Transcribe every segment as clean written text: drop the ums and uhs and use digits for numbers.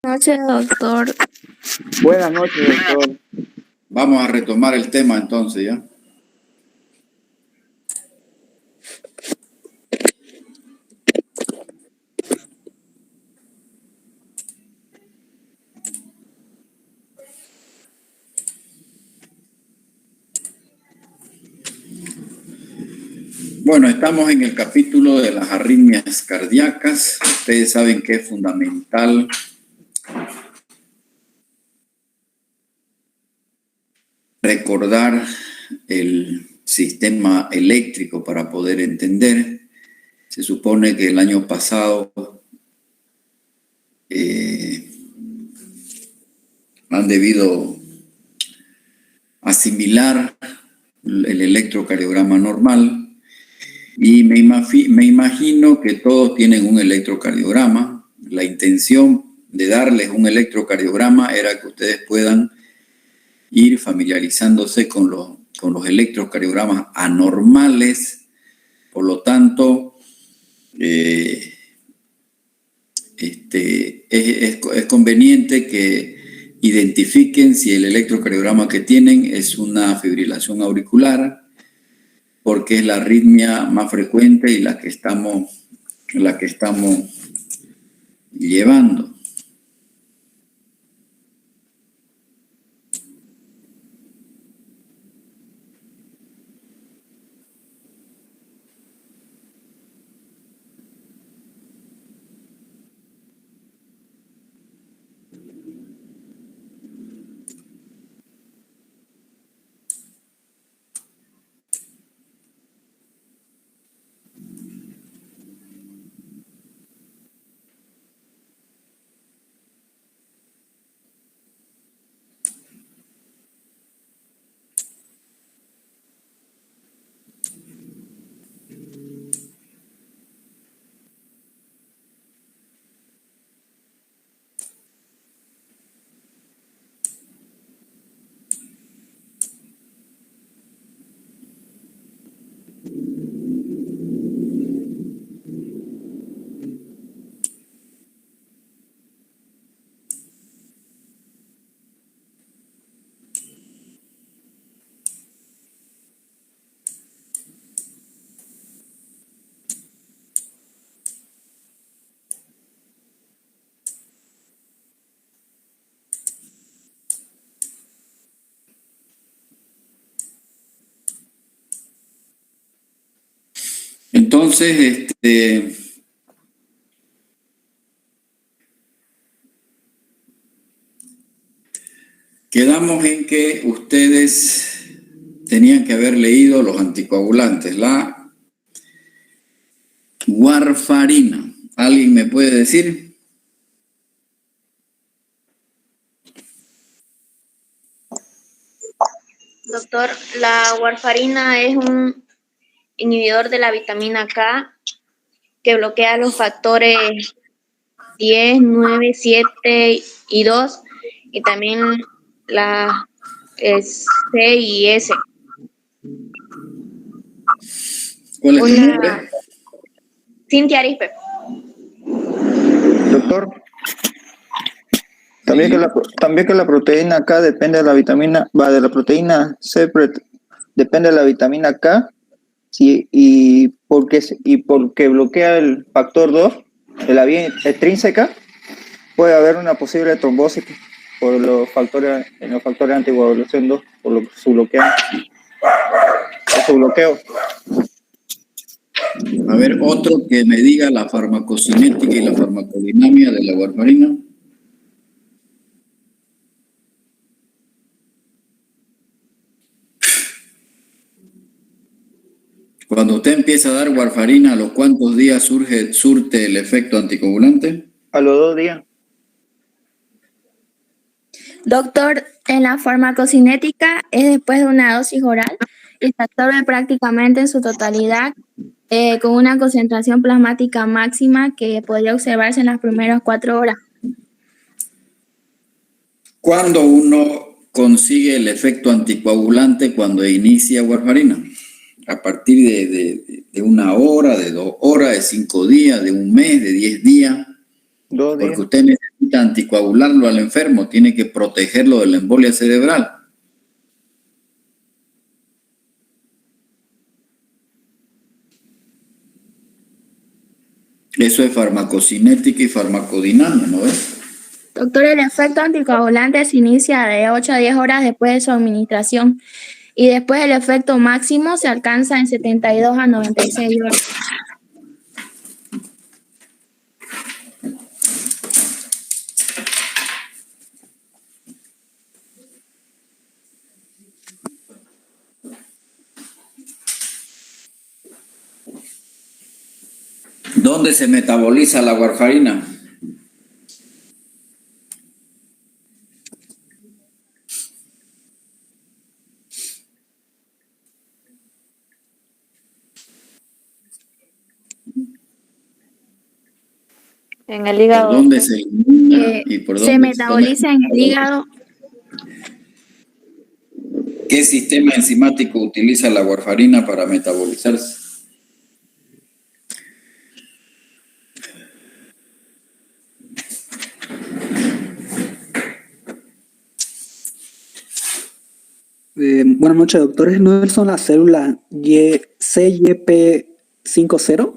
Noches, doctor. Buenas noches, doctor. Vamos a retomar el tema entonces, ¿ya? Bueno, estamos en el capítulo de las arritmias cardíacas. Ustedes saben que es fundamental recordar el sistema eléctrico para poder entender. Se supone que el año pasado han debido asimilar el electrocardiograma normal. Y me imagino que todos tienen un electrocardiograma. La intención de darles un electrocardiograma era que ustedes puedan ir familiarizándose con los electrocardiogramas anormales. Por lo tanto, es conveniente que identifiquen si el electrocardiograma que tienen es una fibrilación auricular, porque es la arritmia más frecuente y la que estamos llevando. Entonces, quedamos en que ustedes tenían que haber leído los anticoagulantes, la warfarina. ¿Alguien me puede decir? Doctor, la warfarina es un inhibidor de la vitamina K que bloquea los factores 10, 9, 7 y 2 y también la C y S. ¿Cuál es tu nombre? Cintia Arispe. Doctor, también que la proteína K depende de la vitamina, de la proteína C, depende de la vitamina K, sí, y porque bloquea el factor 2 de la vía extrínseca, puede haber una posible trombosis por los factores anticoagulación 2, por su bloqueo. A ver, otro que me diga la farmacocinética y la farmacodinamia de la warfarina. Cuando usted empieza a dar warfarina, ¿a los cuántos días surte el efecto anticoagulante? A los 2 días. Doctor, en la farmacocinética es después de una dosis oral y se absorbe prácticamente en su totalidad con una concentración plasmática máxima que podría observarse en las primeras 4 horas. ¿Cuándo uno consigue el efecto anticoagulante cuando inicia warfarina? A partir de 1 hora, de 2 horas, de 5 días, de 1 mes, de 10 días. 2 días. Porque usted necesita anticoagularlo al enfermo, tiene que protegerlo de la embolia cerebral. Eso es farmacocinética y farmacodinámica, ¿no es? Doctor, el efecto anticoagulante se inicia de 8 a 10 horas después de su administración y después el efecto máximo se alcanza en 72 a 96 horas. ¿Dónde se metaboliza la warfarina? En el hígado. ¿Por dónde se elimina y por dónde Se metaboliza en el hígado. ¿Qué sistema enzimático utiliza la warfarina para metabolizarse? Buenas noches, doctores. ¿No son las células CYP50?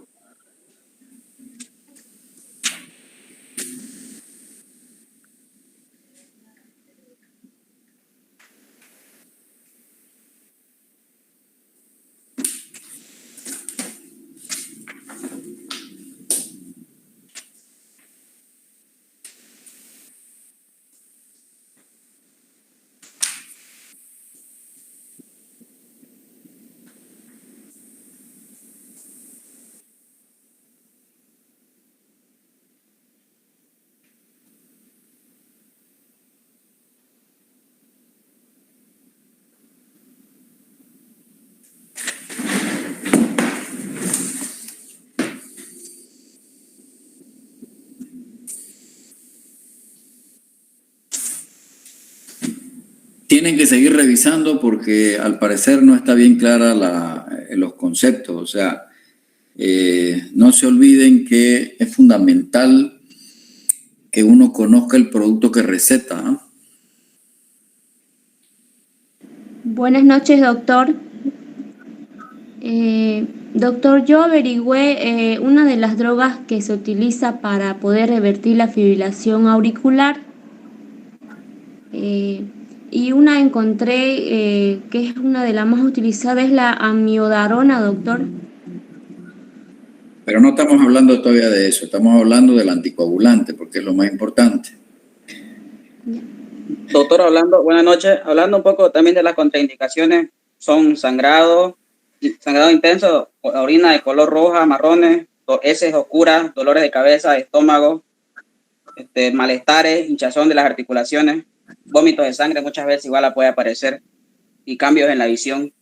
Tienen que seguir revisando porque al parecer no está bien clara los conceptos. O sea, no se olviden que es fundamental que uno conozca el producto que receta, ¿no? Buenas noches, doctor. Doctor, yo averigüé una de las drogas que se utiliza para poder revertir la fibrilación auricular y una encontré que es una de las más utilizadas, es la amiodarona, doctor. Pero no estamos hablando todavía de eso, estamos hablando del anticoagulante porque es lo más importante. Doctor, buenas noches, hablando un poco también de las contraindicaciones, son sangrado intenso, orina de color roja, marrones, heces oscuras, dolores de cabeza, estómago, malestares, hinchazón de las articulaciones, vómitos de sangre, muchas veces igual la puede aparecer, y cambios en la visión.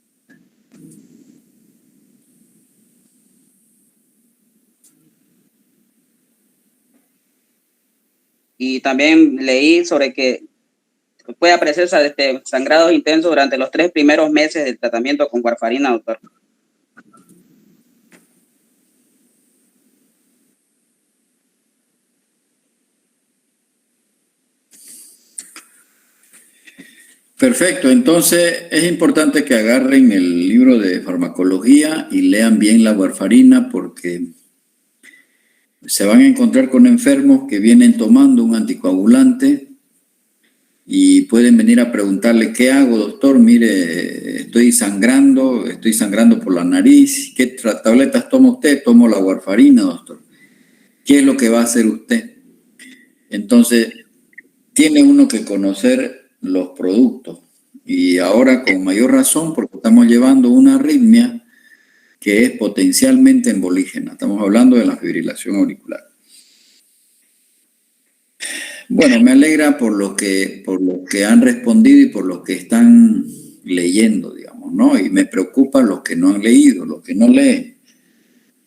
Y también leí sobre que puede aparecer sangrados intensos durante los 3 primeros meses del tratamiento con warfarina, doctor. Perfecto, entonces es importante que agarren el libro de farmacología y lean bien la warfarina porque se van a encontrar con enfermos que vienen tomando un anticoagulante y pueden venir a preguntarle, ¿qué hago, doctor? Mire, estoy sangrando por la nariz. ¿Qué tabletas toma usted? Tomo la warfarina, doctor. ¿Qué es lo que va a hacer usted? Entonces, tiene uno que conocer los productos y ahora con mayor razón porque estamos llevando una arritmia que es potencialmente embolígena. Estamos hablando de la fibrilación auricular. Bueno, me alegra por lo que han respondido y por lo que están leyendo, digamos, ¿no? Y me preocupa los que no han leído, los que no leen.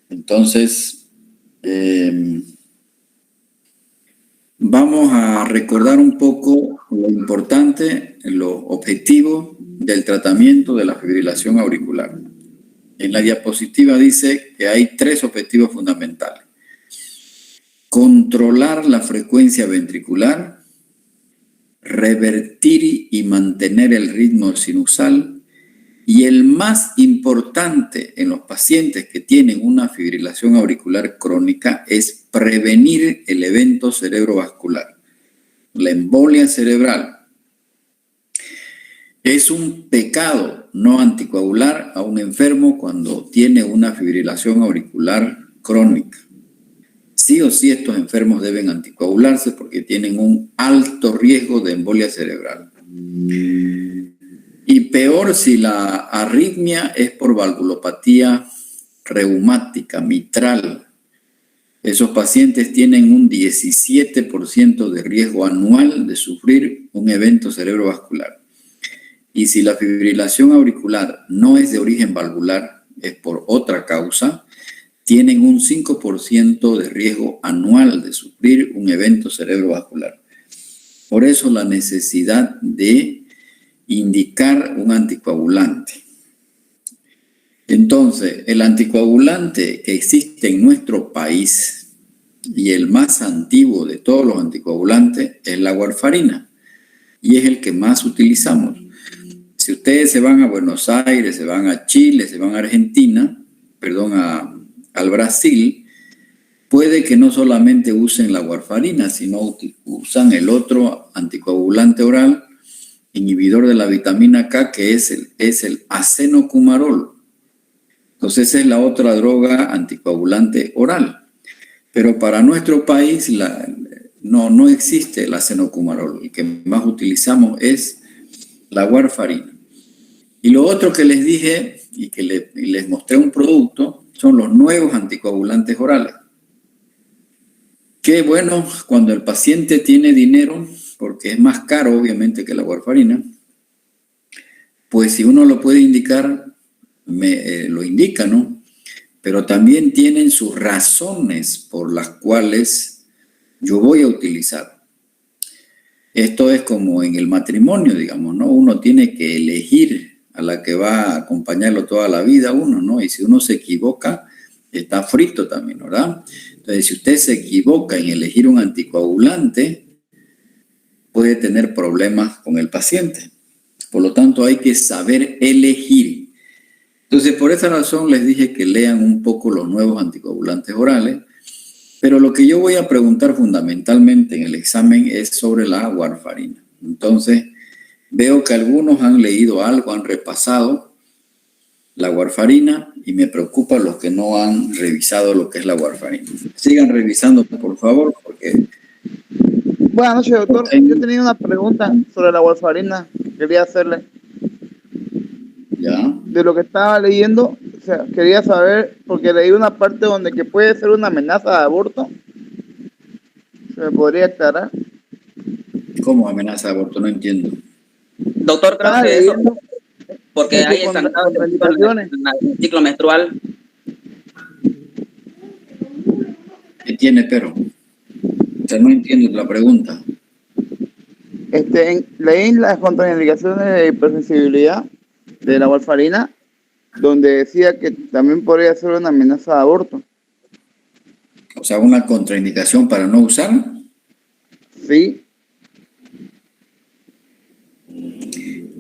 Entonces, vamos a recordar un poco lo importante, los objetivos del tratamiento de la fibrilación auricular. En la diapositiva dice que hay 3 objetivos fundamentales. controlar la frecuencia ventricular, revertir y mantener el ritmo sinusal, y el más importante en los pacientes que tienen una fibrilación auricular crónica es prevenir el evento cerebrovascular, la embolia cerebral. Es un pecado no anticoagular a un enfermo cuando tiene una fibrilación auricular crónica. Sí o sí estos enfermos deben anticoagularse porque tienen un alto riesgo de embolia cerebral. Y peor si la arritmia es por valvulopatía reumática, mitral. Esos pacientes tienen un 17% de riesgo anual de sufrir un evento cerebrovascular. Y si la fibrilación auricular no es de origen valvular, es por otra causa, tienen un 5% de riesgo anual de sufrir un evento cerebrovascular. Por eso la necesidad de indicar un anticoagulante. Entonces, el anticoagulante que existe en nuestro país y el más antiguo de todos los anticoagulantes es la warfarina y es el que más utilizamos. Si ustedes se van a Buenos Aires, se van a Chile, se van a Argentina, al Brasil, puede que no solamente usen la warfarina, sino usan el otro anticoagulante oral, inhibidor de la vitamina K, que es el acenocumarol. Entonces esa es la otra droga anticoagulante oral. Pero para nuestro país no existe el acenocumarol. El que más utilizamos es la warfarina. Y lo otro que les dije y que les mostré un producto son los nuevos anticoagulantes orales. Qué bueno cuando el paciente tiene dinero, porque es más caro obviamente que la warfarina, pues si uno lo puede indicar, lo indica, ¿no? Pero también tienen sus razones por las cuales yo voy a utilizar. Esto es como en el matrimonio, digamos, ¿no? Uno tiene que elegir a la que va a acompañarlo toda la vida uno, ¿no? Y si uno se equivoca, está frito también, ¿verdad? Entonces, si usted se equivoca en elegir un anticoagulante, puede tener problemas con el paciente. Por lo tanto, hay que saber elegir. Entonces, por esa razón les dije que lean un poco los nuevos anticoagulantes orales, pero lo que yo voy a preguntar fundamentalmente en el examen es sobre la warfarina. Entonces, veo que algunos han leído algo, han repasado la warfarina y me preocupa los que no han revisado lo que es la warfarina. Sigan revisando, por favor, porque... Buenas noches, doctor. Yo tenía una pregunta sobre la warfarina que quería hacerle. ¿Ya? De lo que estaba leyendo, o sea, quería saber, porque leí una parte donde que puede ser una amenaza de aborto. ¿Se me podría aclarar? ¿Cómo amenaza de aborto? No entiendo. Doctor, creo que eso, porque hay sangrado en el ciclo menstrual. ¿Qué tiene, pero? O sea, no entiendo la pregunta. Leí las contraindicaciones de hipersensibilidad de la warfarina, donde decía que también podría ser una amenaza de aborto. O sea, una contraindicación para no usar. Sí.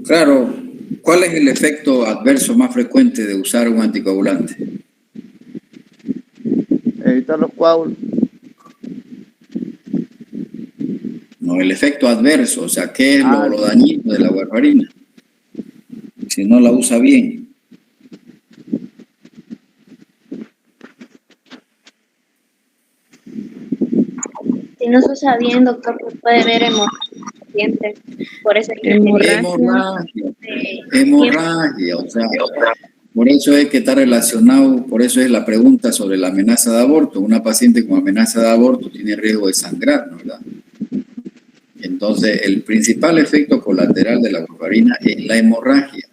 Claro, ¿cuál es el efecto adverso más frecuente de usar un anticoagulante? Evitar los coágulos. No, el efecto adverso, o sea, ¿qué es lo dañino de la warfarina? Si no la usa bien. Si no se usa bien, doctor, pues puede ver hemorragia. Por eso es que hemorragia, o sea, por eso es que está relacionado, por eso es la pregunta sobre la amenaza de aborto. Una paciente con amenaza de aborto tiene riesgo de sangrar, ¿no? ¿Verdad? Entonces, el principal efecto colateral de la warfarina es la hemorragia,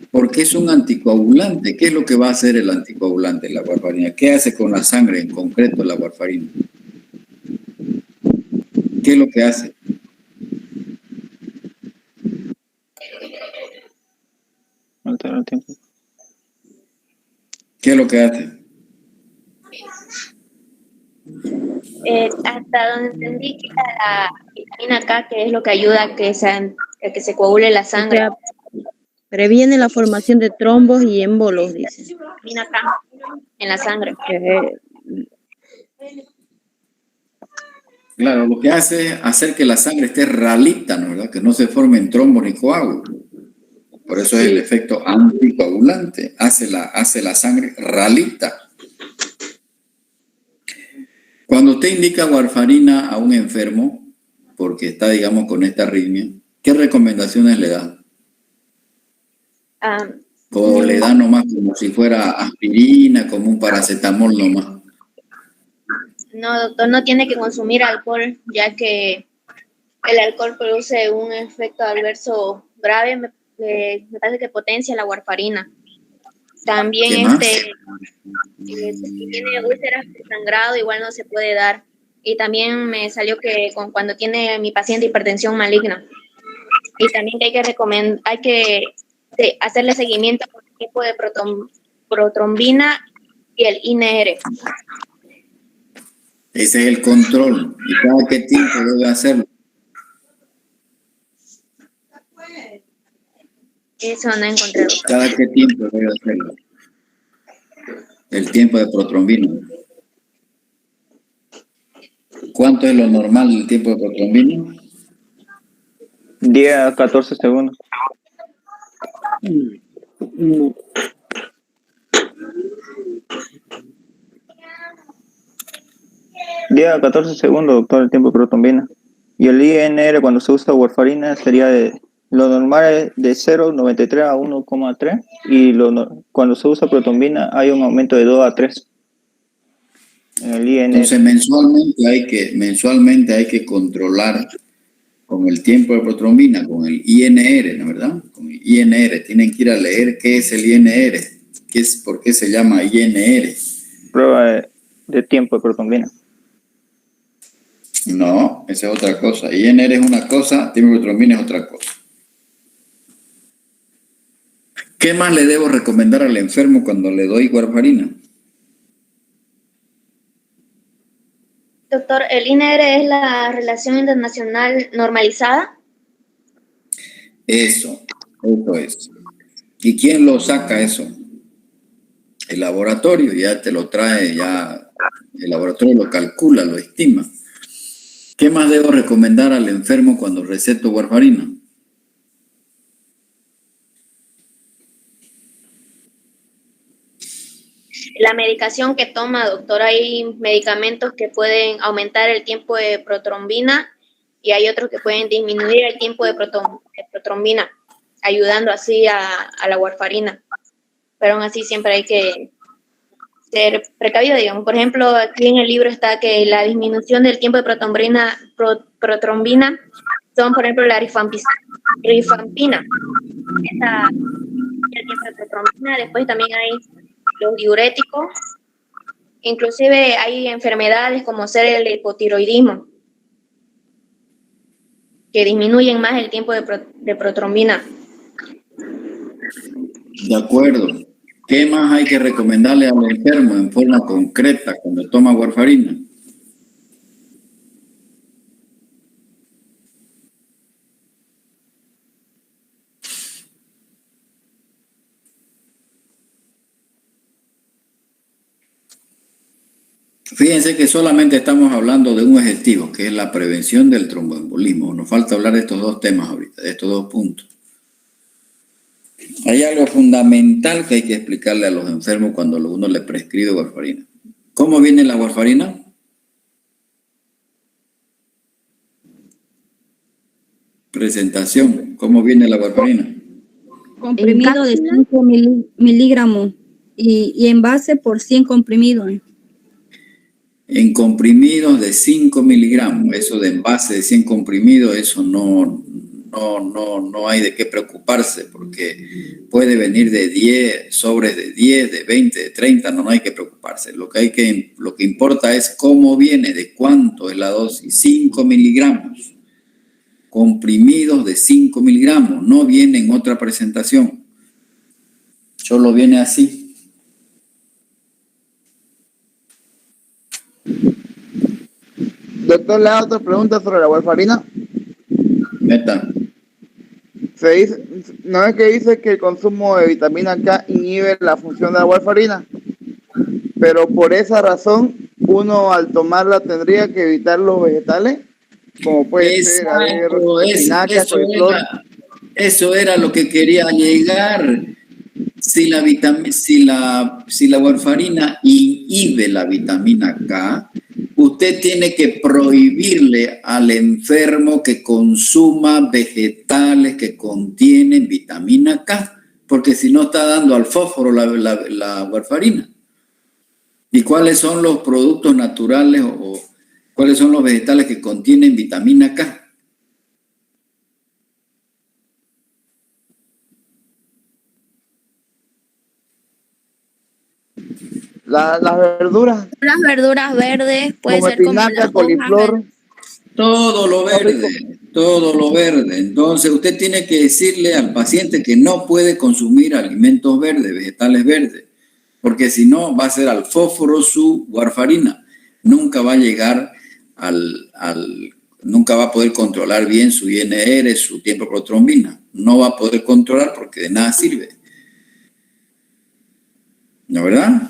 porque es un anticoagulante. ¿Qué es lo que va a hacer el anticoagulante, la warfarina? ¿Qué hace con la sangre en concreto la warfarina? ¿Qué es lo que hace? ¿Qué es lo que hace? Hasta donde entendí que era la vitamina K, que es lo que ayuda a que se coagule la O sangre. sea, previene la formación de trombos y émbolos, dice. Vitamina K en la sangre. Claro, lo que hace es hacer que la sangre esté ralita, ¿no? ¿Verdad? Que no se formen trombos ni coágulos. Por eso es el efecto anticoagulante. Hace la sangre ralita. Cuando usted indica warfarina a un enfermo, porque está, digamos, con esta arritmia, ¿qué recomendaciones le da? ¿O le da nomás como si fuera aspirina, como un paracetamol nomás? No, doctor, no tiene que consumir alcohol, ya que el alcohol produce un efecto adverso grave, me parece que potencia la warfarina. También ¿Qué más? si tiene úlceras de sangrado, igual no se puede dar. Y también me salió que cuando tiene mi paciente hipertensión maligna. Y también que hay que hacerle seguimiento con el tipo de protrombina y el INR. Ese es el control. ¿Y cada qué tiempo debe hacerlo? Eso no encontré, doctor. ¿Cada qué tiempo debe hacerlo? El tiempo de protrombina. ¿Cuánto es lo normal del tiempo de protrombina? 10 a 14 segundos. No. 10 a 14 segundos, doctor, el tiempo de protrombina. Y el INR cuando se usa warfarina sería lo normal es de 0,93 a 1,3 y cuando se usa protrombina hay un aumento de 2 a 3 en el INR. Entonces mensualmente hay que controlar con el tiempo de protrombina, con el INR, ¿no verdad? Con el INR, tienen que ir a leer qué es el INR, por qué se llama INR. Prueba de tiempo de protrombina. No, esa es otra cosa. INR es una cosa, tiempo de protrombina es otra cosa. ¿Qué más le debo recomendar al enfermo cuando le doy warfarina? Doctor, ¿el INR es la relación internacional normalizada? Eso es. ¿Y quién lo saca eso? El laboratorio ya te lo trae, ya el laboratorio lo calcula, lo estima. ¿Qué más debo recomendar al enfermo cuando receto warfarina? La medicación que toma, doctor, hay medicamentos que pueden aumentar el tiempo de protrombina y hay otros que pueden disminuir el tiempo de protrombina, ayudando así a la warfarina. Pero aún así siempre hay que ser precavido, digamos. Por ejemplo, aquí en el libro está que la disminución del tiempo de protrombina son, por ejemplo, la rifampina. Esa el tiempo de protrombina. Después también hay los diuréticos. Inclusive hay enfermedades como ser el hipotiroidismo, que disminuyen más el tiempo de protrombina. De acuerdo. ¿Qué más hay que recomendarle al enfermo en forma concreta cuando toma warfarina? Fíjense que solamente estamos hablando de un objetivo, que es la prevención del tromboembolismo. Nos falta hablar de estos dos temas ahorita, de estos dos puntos. Hay algo fundamental que hay que explicarle a los enfermos cuando uno le prescribe warfarina. ¿Cómo viene la warfarina? Presentación. ¿Cómo viene la warfarina? Comprimido de 5 miligramos y envase por 100 comprimidos. En comprimidos de 5 miligramos. Eso de envase de 100 comprimidos, eso no hay de qué preocuparse, porque puede venir de 10, sobres de 10, de 20, de 30, no hay que preocuparse. Lo que importa es cómo viene, de cuánto es la dosis. 5 miligramos. Comprimidos de 5 miligramos, no viene en otra presentación. Solo viene así. doctor, le hago otra pregunta sobre la warfarina. Meta. Se dice, no es que dice que el consumo de vitamina K inhibe la función de la warfarina, pero por esa razón uno al tomarla tendría que evitar los vegetales, como puede ser espinaca, coliflor. Eso era lo que quería llegar. Si la warfarina inhibe la vitamina K, usted tiene que prohibirle al enfermo que consuma vegetales que contienen vitamina K, porque si no está dando al fósforo la warfarina. ¿Y cuáles son los productos naturales o cuáles son los vegetales que contienen vitamina K? Las verduras. Las verduras verdes, puede como ser como espinaca, las coliflor. Todo lo verde, todo lo verde. Entonces usted tiene que decirle al paciente que no puede consumir alimentos verdes, vegetales verdes, porque si no va a ser al fósforo su warfarina. Nunca va a llegar nunca va a poder controlar bien su INR, su tiempo protrombina. No va a poder controlar porque de nada sirve. ¿No, verdad?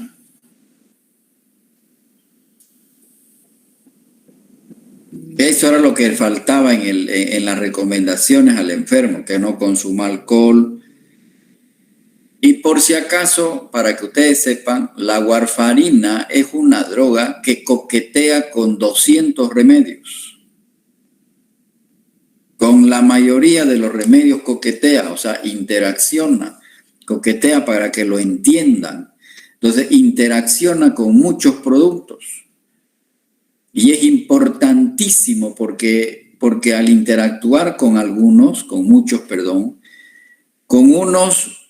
Eso era lo que faltaba en las recomendaciones al enfermo, que no consuma alcohol. Y por si acaso, para que ustedes sepan, la warfarina es una droga que coquetea con 200 remedios. Con la mayoría de los remedios coquetea, o sea, interacciona, coquetea para que lo entiendan. Entonces, interacciona con muchos productos. Y es importantísimo porque al interactuar con muchos, con unos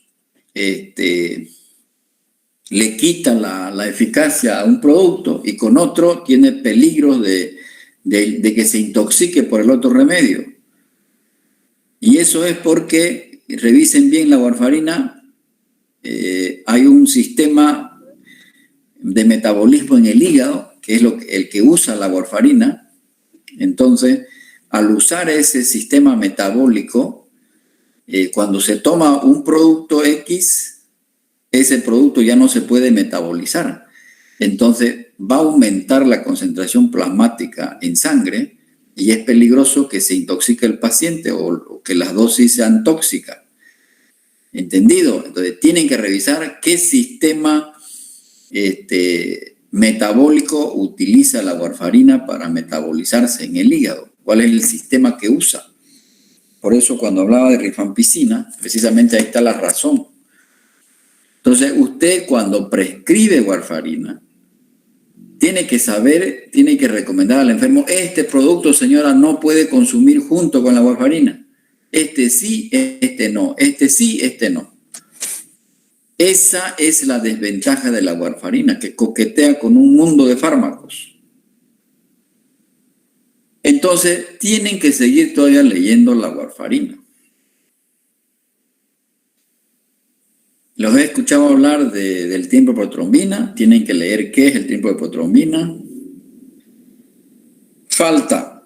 le quita la eficacia a un producto y con otro tiene peligros de que se intoxique por el otro remedio. Y eso es porque, revisen bien la warfarina, hay un sistema de metabolismo en el hígado, que es el que usa la warfarina. Entonces, al usar ese sistema metabólico, cuando se toma un producto X, ese producto ya no se puede metabolizar. Entonces, va a aumentar la concentración plasmática en sangre y es peligroso que se intoxique el paciente o que las dosis sean tóxicas. ¿Entendido? Entonces, tienen que revisar qué sistema metabólico utiliza la warfarina para metabolizarse en el hígado. ¿Cuál es el sistema que usa? Por eso cuando hablaba de rifampicina, precisamente ahí está la razón. Entonces usted cuando prescribe warfarina, tiene que saber, tiene que recomendar al enfermo, este producto, señora, no puede consumir junto con la warfarina. Este sí, este no. Este sí, este no. Esa es la desventaja de la warfarina, que coquetea con un mundo de fármacos. Entonces, tienen que seguir todavía leyendo la warfarina. Los he escuchado hablar del tiempo de protrombina. Tienen que leer qué es el tiempo de protrombina. Falta.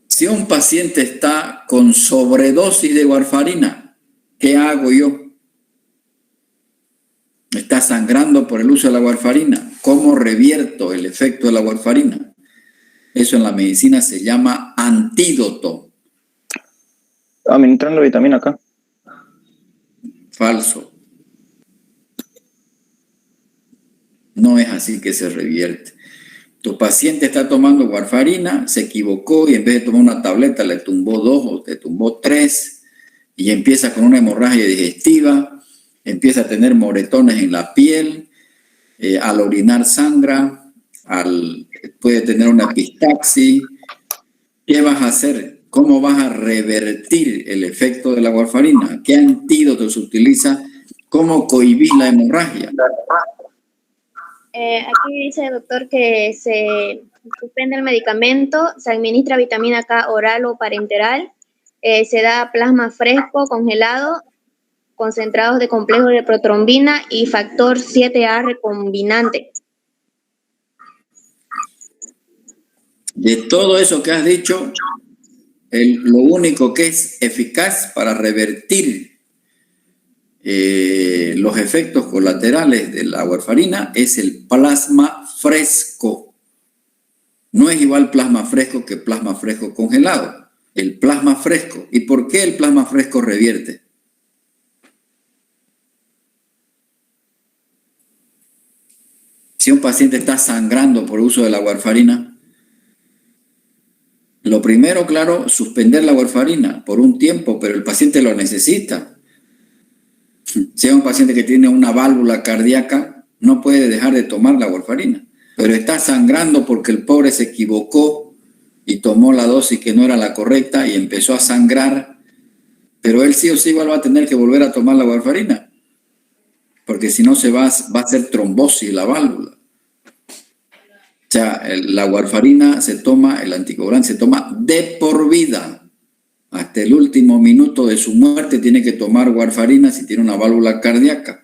Si un paciente está con sobredosis de warfarina, ¿qué hago yo? Está sangrando por el uso de la warfarina. ¿Cómo revierto el efecto de la warfarina? Eso en la medicina se llama antídoto. Administrando vitamina K. Falso. No es así que se revierte. Tu paciente está tomando warfarina, se equivocó y en vez de tomar una tableta le tumbó 2 o te tumbó 3 y empieza con una hemorragia digestiva. Empieza a tener moretones en la piel, al orinar sangra, puede tener una epistaxis. ¿Qué vas a hacer? ¿Cómo vas a revertir el efecto de la warfarina? ¿Qué antídoto se utiliza? ¿Cómo cohibir la hemorragia? Aquí dice el doctor que se suspende el medicamento, se administra vitamina K oral o parenteral, se da plasma fresco, congelado, concentrados de complejos de protrombina y factor 7A recombinante. De todo eso que has dicho, lo único que es eficaz para revertir los efectos colaterales de la warfarina es el plasma fresco. No es igual plasma fresco que plasma fresco congelado. El plasma fresco. ¿Y por qué el plasma fresco revierte? Si un paciente está sangrando por uso de la warfarina, lo primero, claro, suspender la warfarina por un tiempo, pero el paciente lo necesita. Si es un paciente que tiene una válvula cardíaca, no puede dejar de tomar la warfarina, pero está sangrando porque el pobre se equivocó y tomó la dosis que no era la correcta y empezó a sangrar, pero él sí o sí igual va a tener que volver a tomar la warfarina, porque si no se va a hacer trombosis la válvula. O sea, la warfarina se toma, el anticoagulante se toma de por vida. Hasta el último minuto de su muerte tiene que tomar warfarina si tiene una válvula cardíaca,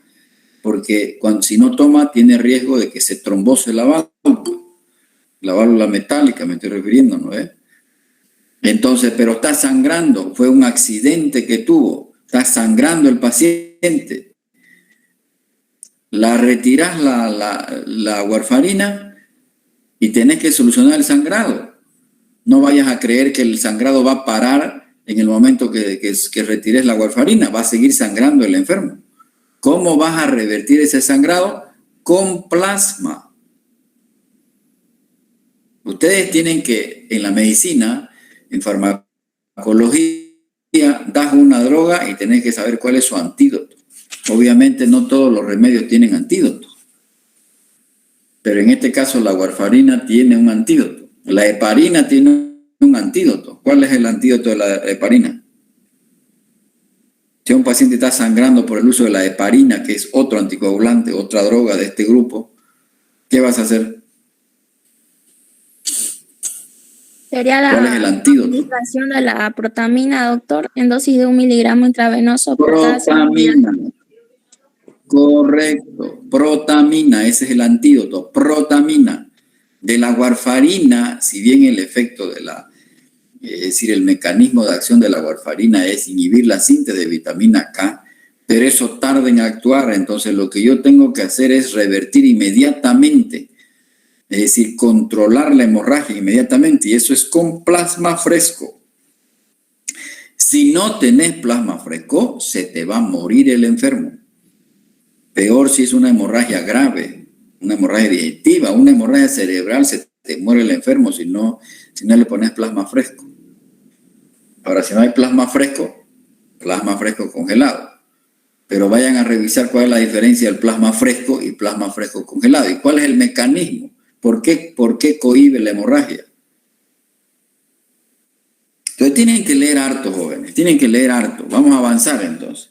porque si no toma tiene riesgo de que se trombose la válvula metálica, me estoy refiriendo, ¿no es? Entonces, pero está sangrando, fue un accidente que tuvo, está sangrando el paciente. La retiras la warfarina y tenés que solucionar el sangrado. No vayas a creer que el sangrado va a parar en el momento que retires la warfarina. Va a seguir sangrando el enfermo. ¿Cómo vas a revertir ese sangrado? Con plasma. Ustedes tienen que, en la medicina, en farmacología, das una droga y tenés que saber cuál es su antídoto. Obviamente no todos los remedios tienen antídoto. Pero en este caso la warfarina tiene un antídoto. La heparina tiene un antídoto. ¿Cuál es el antídoto de la heparina? Si un paciente está sangrando por el uso de la heparina, que es otro anticoagulante, otra droga de este grupo, ¿qué vas a hacer? Sería la ¿Cuál es el antídoto? administración de la protamina, doctor, en dosis de 1 miligramo intravenoso por cada 100 días. Protamina. Correcto, protamina, ese es el antídoto, protamina. De la warfarina, si bien el efecto es decir, el mecanismo de acción de la warfarina es inhibir la síntesis de vitamina K, pero eso tarda en actuar, entonces lo que yo tengo que hacer es revertir inmediatamente, es decir, controlar la hemorragia inmediatamente, y eso es con plasma fresco. Si no tenés plasma fresco, se te va a morir el enfermo. Peor si es una hemorragia grave, una hemorragia digestiva, una hemorragia cerebral, se te muere el enfermo si no le pones plasma fresco. Ahora, si no hay plasma fresco congelado. Pero vayan a revisar cuál es la diferencia del plasma fresco y plasma fresco congelado. ¿Y cuál es el mecanismo? ¿Por qué cohíbe la hemorragia? Entonces tienen que leer harto, jóvenes, tienen que leer harto. Vamos a avanzar entonces.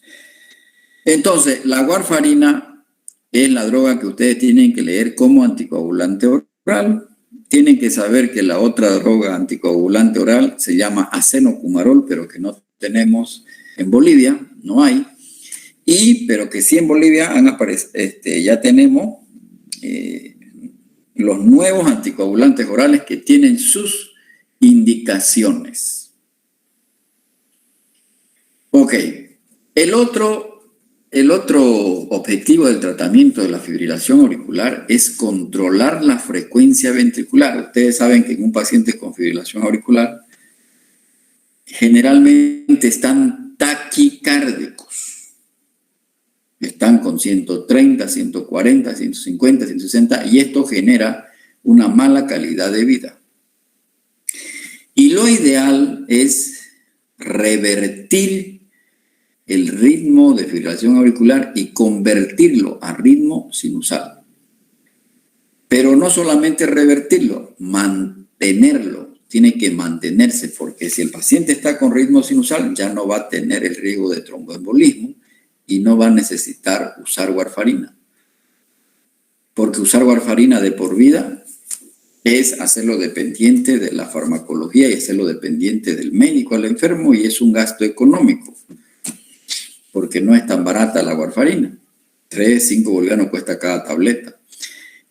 Entonces, la warfarina es la droga que ustedes tienen que leer como anticoagulante oral. Tienen que saber que la otra droga anticoagulante oral se llama acenocumarol, pero que no tenemos en Bolivia, no hay. Pero que sí en Bolivia ya tenemos los nuevos anticoagulantes orales que tienen sus indicaciones. Ok, el otro objetivo del tratamiento de la fibrilación auricular es controlar la frecuencia ventricular. Ustedes saben que en un paciente con fibrilación auricular generalmente están taquicárdicos. Están con 130, 140, 150, 160 y esto genera una mala calidad de vida. Y lo ideal es revertir el ritmo de fibrilación auricular y convertirlo a ritmo sinusal. Pero no solamente revertirlo, mantenerlo. Tiene que mantenerse, porque si el paciente está con ritmo sinusal, ya no va a tener el riesgo de tromboembolismo y no va a necesitar usar warfarina. Porque usar warfarina de por vida es hacerlo dependiente de la farmacología y hacerlo dependiente del médico al enfermo, y es un gasto económico, porque no es tan barata la warfarina. 3, 5 bolivianos cuesta cada tableta.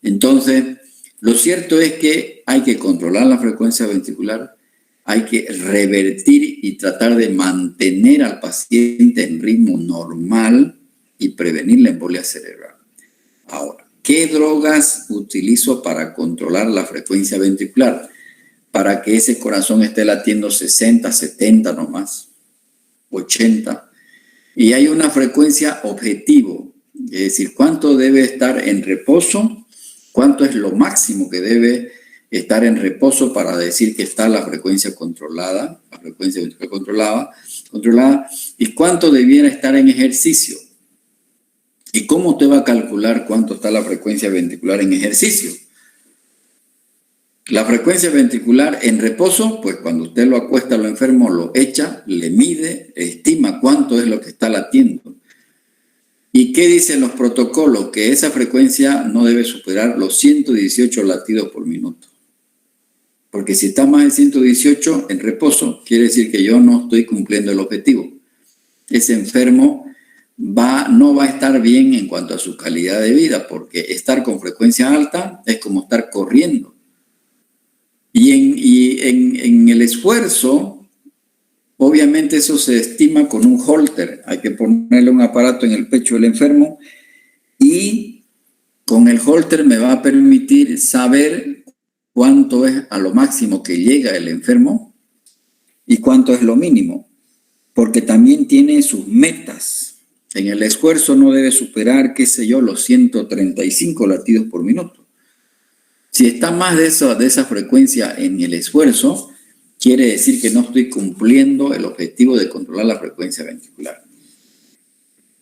Entonces, lo cierto es que que hay que controlar la frecuencia ventricular, hay que revertir y tratar de mantener al paciente en ritmo normal y prevenir la embolia cerebral. Ahora, ¿qué drogas utilizo para controlar la frecuencia ventricular? Para que ese corazón esté latiendo 60, 70 nomás, 80. Y hay una frecuencia objetivo, es decir, cuánto debe estar en reposo, cuánto es lo máximo que debe estar en reposo para decir que está la frecuencia controlada, la frecuencia ventricular controlada, y cuánto debiera estar en ejercicio. ¿Y cómo usted va a calcular cuánto está la frecuencia ventricular en ejercicio? La frecuencia ventricular en reposo, pues cuando usted lo acuesta a lo enfermo, lo echa, le mide, estima cuánto es lo que está latiendo. ¿Y qué dicen los protocolos? Que esa frecuencia no debe superar los 118 latidos por minuto. Porque si está más de 118 en reposo, quiere decir que yo no estoy cumpliendo el objetivo. Ese enfermo no va a estar bien en cuanto a su calidad de vida, porque estar con frecuencia alta es como estar corriendo. Y en el esfuerzo, obviamente eso se estima con un holter. Hay que ponerle un aparato en el pecho del enfermo y con el holter me va a permitir saber cuánto es a lo máximo que llega el enfermo y cuánto es lo mínimo, porque también tiene sus metas. En el esfuerzo no debe superar, qué sé yo, los 135 latidos por minuto. Si está más de esa frecuencia en el esfuerzo, quiere decir que no estoy cumpliendo el objetivo de controlar la frecuencia ventricular.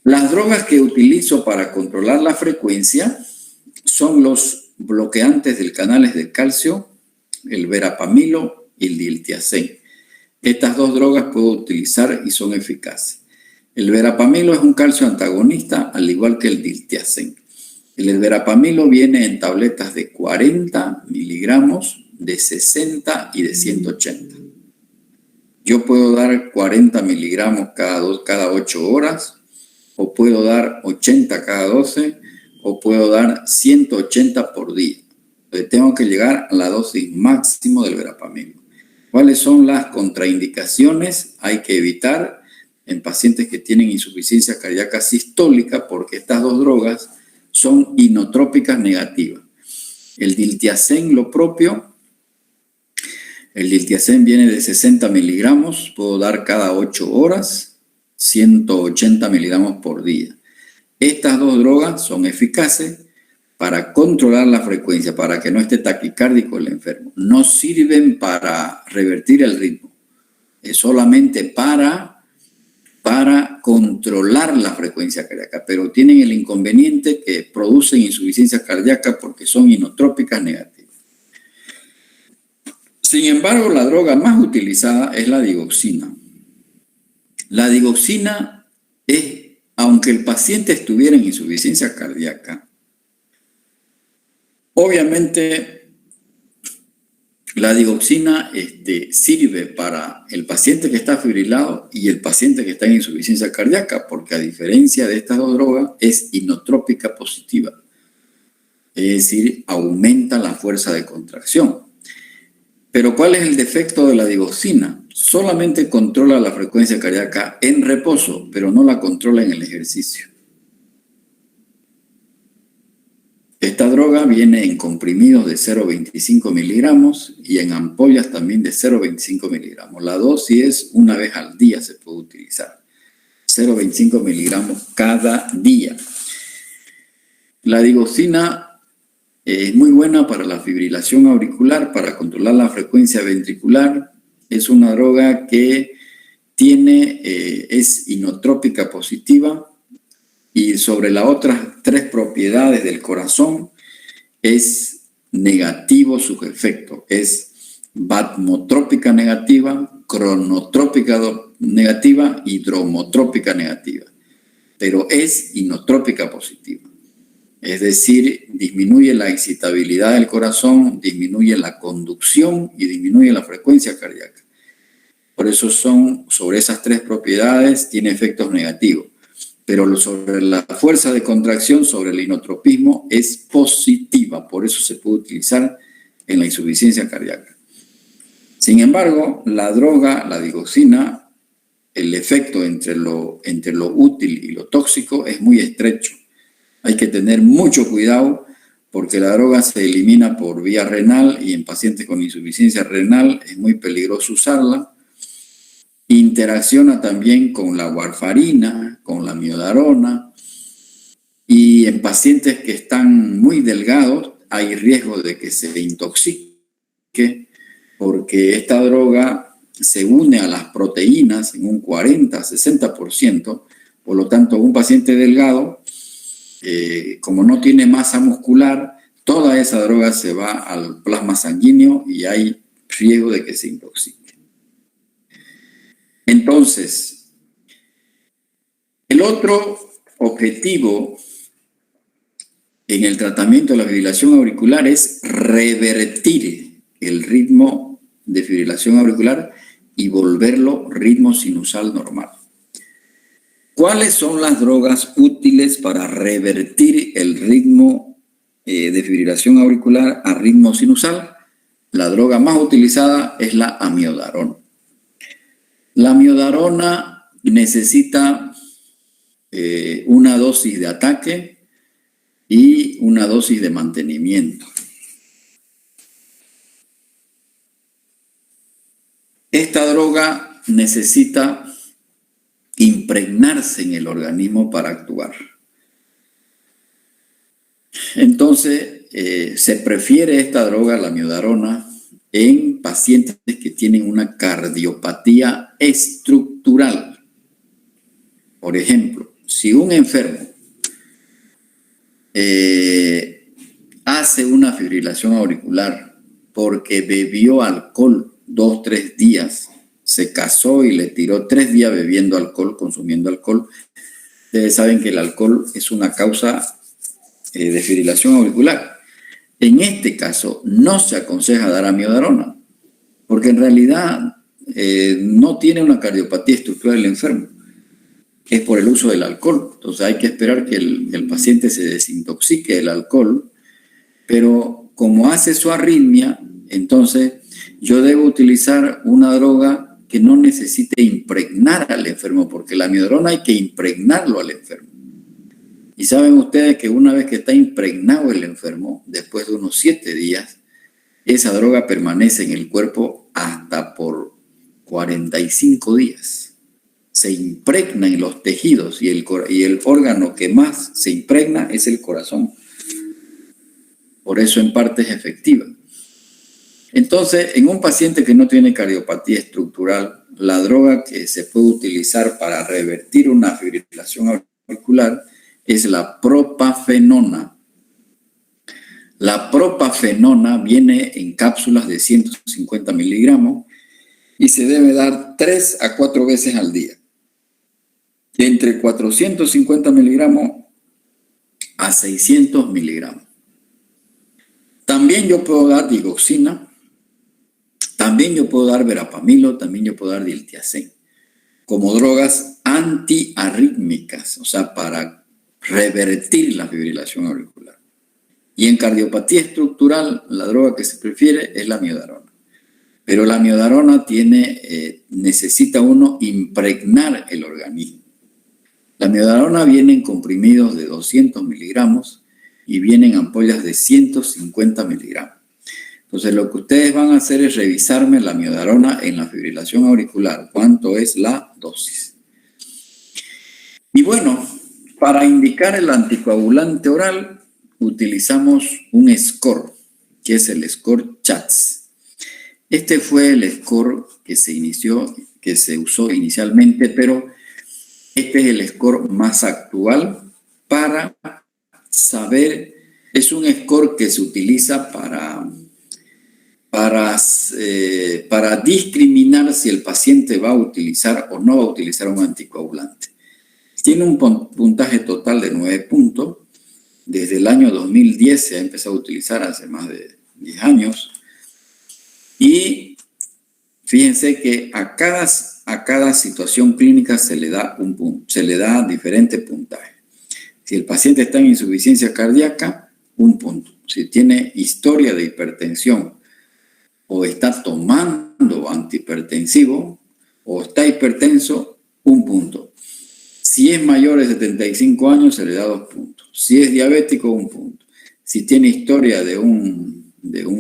Las drogas que utilizo para controlar la frecuencia son los bloqueantes del canales de calcio, el verapamilo y el diltiazem. Estas dos drogas puedo utilizar y son eficaces. El verapamilo es un calcio antagonista, al igual que el diltiazem. El verapamilo viene en tabletas de 40 miligramos, de 60 y de 180. Yo puedo dar 40 miligramos cada 8 horas, o puedo dar 80 cada 12, o puedo dar 180 por día. Entonces tengo que llegar a la dosis máxima del verapamilo. ¿Cuáles son las contraindicaciones? Hay que evitar en pacientes que tienen insuficiencia cardíaca sistólica, porque estas dos drogas son inotrópicas negativas. El diltiazem, lo propio, el diltiazem viene de 60 miligramos, puedo dar cada 8 horas, 180 miligramos por día. Estas dos drogas son eficaces para controlar la frecuencia, para que no esté taquicárdico el enfermo. No sirven para revertir el ritmo, es solamente para controlar la frecuencia cardíaca, pero tienen el inconveniente que producen insuficiencia cardíaca porque son inotrópicas negativas. Sin embargo, la droga más utilizada es la digoxina. La digoxina es, aunque el paciente estuviera en insuficiencia cardíaca, obviamente la digoxina sirve para el paciente que está fibrilado y el paciente que está en insuficiencia cardíaca, porque a diferencia de estas dos drogas es inotrópica positiva, es decir, aumenta la fuerza de contracción. Pero ¿cuál es el defecto de la digoxina? Solamente controla la frecuencia cardíaca en reposo, pero no la controla en el ejercicio. Esta droga viene en comprimidos de 0,25 miligramos y en ampollas también de 0,25 miligramos. La dosis es una vez al día se puede utilizar. 0,25 miligramos cada día. La digoxina es muy buena para la fibrilación auricular, para controlar la frecuencia ventricular. Es una droga que es inotrópica positiva. Y sobre las otras 3 propiedades del corazón, es negativo su efecto. Es batmotrópica negativa, cronotrópica negativa y dromotrópica negativa. Pero es inotrópica positiva. Es decir, disminuye la excitabilidad del corazón, disminuye la conducción y disminuye la frecuencia cardíaca. Por eso sobre esas 3 propiedades tiene efectos negativos. Pero sobre la fuerza de contracción, sobre el inotropismo, es positiva. Por eso se puede utilizar en la insuficiencia cardíaca. Sin embargo, la droga, la digoxina, el efecto entre lo útil y lo tóxico es muy estrecho. Hay que tener mucho cuidado porque la droga se elimina por vía renal y en pacientes con insuficiencia renal es muy peligroso usarla. Interacciona también con la warfarina, con la miodarona, y en pacientes que están muy delgados hay riesgo de que se intoxique porque esta droga se une a las proteínas en un 40-60%, por lo tanto un paciente delgado, como no tiene masa muscular, toda esa droga se va al plasma sanguíneo y hay riesgo de que se intoxique. Entonces, el otro objetivo en el tratamiento de la fibrilación auricular es revertir el ritmo de fibrilación auricular y volverlo ritmo sinusal normal. ¿Cuáles son las drogas útiles para revertir el ritmo de fibrilación auricular a ritmo sinusal? La droga más utilizada es la amiodarona. La amiodarona necesita una dosis de ataque y una dosis de mantenimiento. Esta droga necesita impregnarse en el organismo para actuar. Entonces, se prefiere esta droga, la amiodarona, en pacientes que tienen una cardiopatía estructural. Por ejemplo, si un enfermo hace una fibrilación auricular porque bebió alcohol 2-3 días, se casó y le tiró 3 días bebiendo alcohol, consumiendo alcohol, ustedes saben que el alcohol es una causa de fibrilación auricular. En este caso no se aconseja dar amiodarona, porque en realidad no tiene una cardiopatía estructural el enfermo, es por el uso del alcohol. Entonces hay que esperar que el paciente se desintoxique del alcohol, pero como hace su arritmia, entonces yo debo utilizar una droga que no necesite impregnar al enfermo, porque la amiodarona hay que impregnarlo al enfermo. Y saben ustedes que una vez que está impregnado el enfermo, después de unos 7 días, esa droga permanece en el cuerpo hasta por 45 días. Se impregna en los tejidos y el órgano que más se impregna es el corazón. Por eso en parte es efectiva. Entonces, en un paciente que no tiene cardiopatía estructural, la droga que se puede utilizar para revertir una fibrilación auricular es la propafenona. La propafenona viene en cápsulas de 150 miligramos y se debe dar 3 a 4 veces al día. Entre 450 miligramos a 600 miligramos. También yo puedo dar digoxina, también yo puedo dar verapamilo, también yo puedo dar diltiazem, como drogas antiarrítmicas, o sea, para revertir la fibrilación auricular. Y en cardiopatía estructural, la droga que se prefiere es la amiodarona. Pero la amiodarona necesita uno impregnar el organismo. La amiodarona viene en comprimidos de 200 miligramos y viene en ampollas de 150 miligramos. Entonces, lo que ustedes van a hacer es revisarme la amiodarona en la fibrilación auricular. ¿Cuánto es la dosis? Y bueno, para indicar el anticoagulante oral, utilizamos un score, que es el score CHATS. Este fue el score que se usó inicialmente, pero este es el score más actual para saber, es un score que se utiliza para discriminar si el paciente va a utilizar o no va a utilizar un anticoagulante. Tiene un puntaje total de 9 puntos. Desde el año 2010 se ha empezado a utilizar, hace más de 10 años. Y fíjense que a cada situación clínica se le da diferente puntaje. Si el paciente está en insuficiencia cardíaca, 1 punto. Si tiene historia de hipertensión o está tomando antihipertensivo o está hipertenso, 1 punto. Si es mayor de 75 años, se le da 2 puntos. Si es diabético, 1 punto. Si tiene historia de un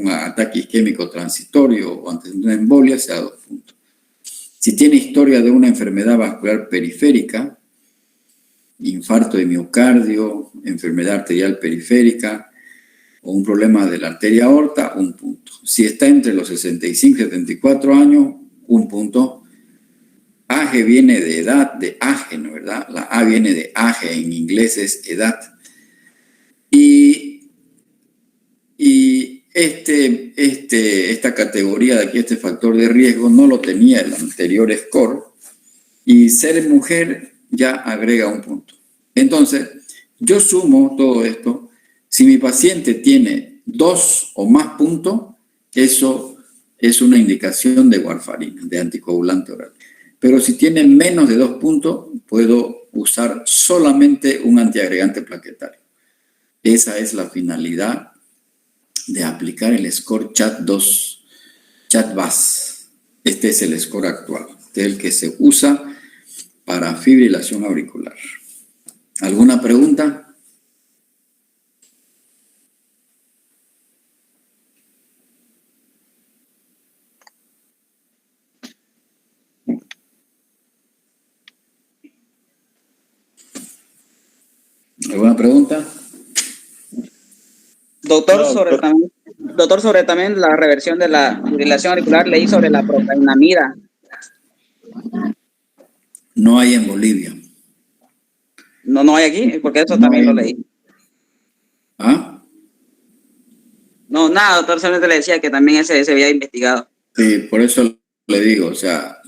ataque isquémico transitorio o antes de una embolia, se da 2 puntos. Si tiene historia de una enfermedad vascular periférica, infarto de miocardio, enfermedad arterial periférica o un problema de la arteria aorta, 1 punto. Si está entre los 65 y 74 años, 1 punto. AGE viene de edad, de AGE, ¿no? ¿Verdad? La A viene de AGE, en inglés es edad. Y esta categoría de aquí, este factor de riesgo, no lo tenía el anterior score, y ser mujer ya agrega 1 punto. Entonces, yo sumo todo esto. Si mi paciente tiene 2 o más puntos, eso es una indicación de warfarina, de anticoagulante oral. Pero si tiene menos de 2 puntos, puedo usar solamente un antiagregante plaquetario. Esa es la finalidad de aplicar el score CHAD-2, CHAD-VAS. Este es el score actual, este es el que se usa para fibrilación auricular. ¿Alguna pregunta? ¿Alguna pregunta? Doctor, sobre también la reversión de la fibrilación auricular, leí sobre la procainamida. No hay en Bolivia. No hay aquí, porque eso No también hay. lo leí. ¿Ah? No, nada, doctor, solamente le decía que también ese se había investigado. Sí, por eso le digo, o sea,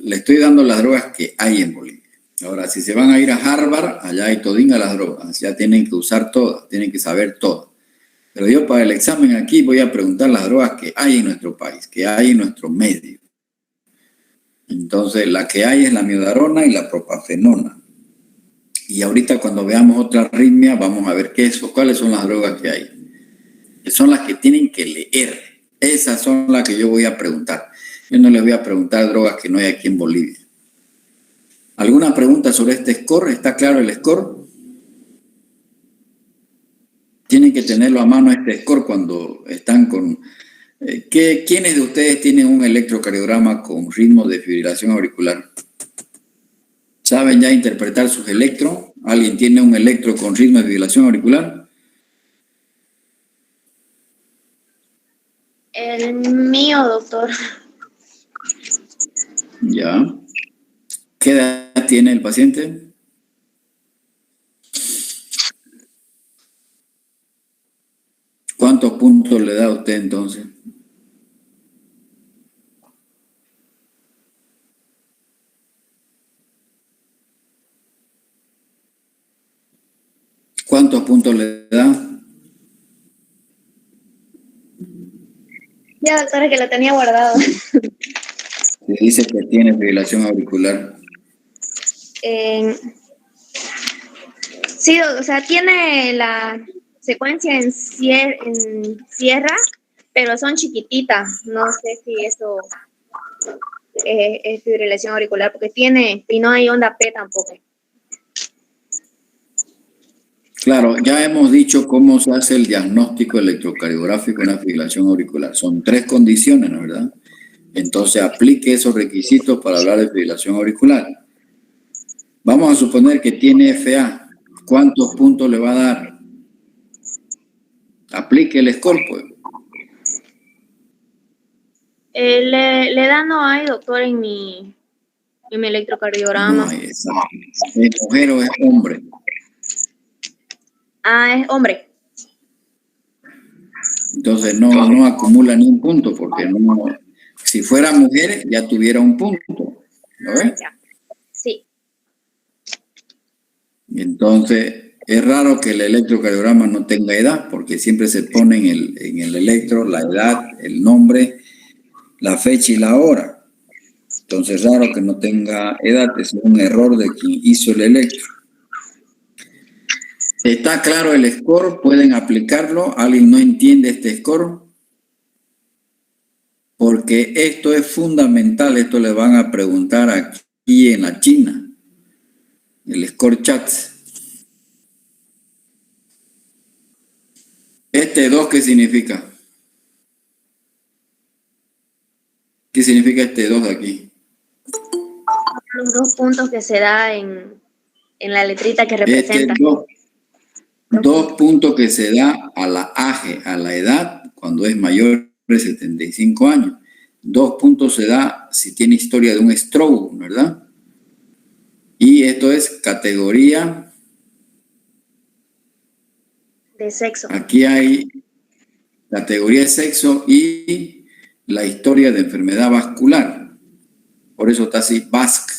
le estoy dando las drogas que hay en Bolivia. Ahora, si se van a ir a Harvard, allá hay todinga las drogas, ya tienen que usar todas, tienen que saber todas. Pero yo para el examen aquí voy a preguntar las drogas que hay en nuestro país, que hay en nuestro medio. Entonces, la que hay es la miodarona y la propafenona. Y ahorita cuando veamos otra arritmia, vamos a ver cuáles son las drogas que hay. Que son las que tienen que leer. Esas son las que yo voy a preguntar. Yo no les voy a preguntar drogas que no hay aquí en Bolivia. ¿Alguna pregunta sobre este score? ¿Está claro el score? Tienen que tenerlo a mano este score cuando están con... ¿Quiénes de ustedes tienen un electrocardiograma con ritmo de fibrilación auricular? ¿Saben ya interpretar sus electros? ¿Alguien tiene un electro con ritmo de fibrilación auricular? El mío, doctor. Ya. ¿Qué edad tiene el paciente? ¿Cuántos puntos le da a usted entonces? ¿Cuántos puntos le da? Ya, doctora, que lo tenía guardado. Se dice que tiene fibrilación auricular. Sí, o sea, tiene la secuencia en sierra, pero son chiquititas. No sé si eso es fibrilación auricular, porque tiene, y no hay onda P tampoco. Claro, ya hemos dicho cómo se hace el diagnóstico electrocardiográfico en la fibrilación auricular. Son 3 condiciones, ¿no es verdad? Entonces aplique esos requisitos para hablar de fibrilación auricular. Vamos a suponer que tiene FA. ¿Cuántos puntos le va a dar? Aplique el score, pues. Le da no hay, doctor, en mi electrocardiograma. No hay, exacto. ¿Es mujer o es hombre? Ah, es hombre. Entonces no acumula ni un punto, porque no, si fuera mujer ya tuviera un punto. ¿Lo ves? Sí. Entonces, es raro que el electrocardiograma no tenga edad, porque siempre se pone en el electro la edad, el nombre, la fecha y la hora. Entonces, es raro que no tenga edad, es un error de quien hizo el electro. ¿Está claro el score? ¿Pueden aplicarlo? ¿Alguien no entiende este score? porque esto es fundamental. Esto le van a preguntar aquí en la China, el score chat. Este 2, ¿qué significa? ¿Qué significa este 2 de aquí? Los 2 puntos que se da en la letrita que representa. Dos puntos que se da a la AGE, a la edad, cuando es mayor de 75 años. 2 puntos se da si tiene historia de un stroke, ¿verdad? Y esto es categoría de sexo. Aquí hay categoría de sexo y la historia de enfermedad vascular. Por eso está así, VASC.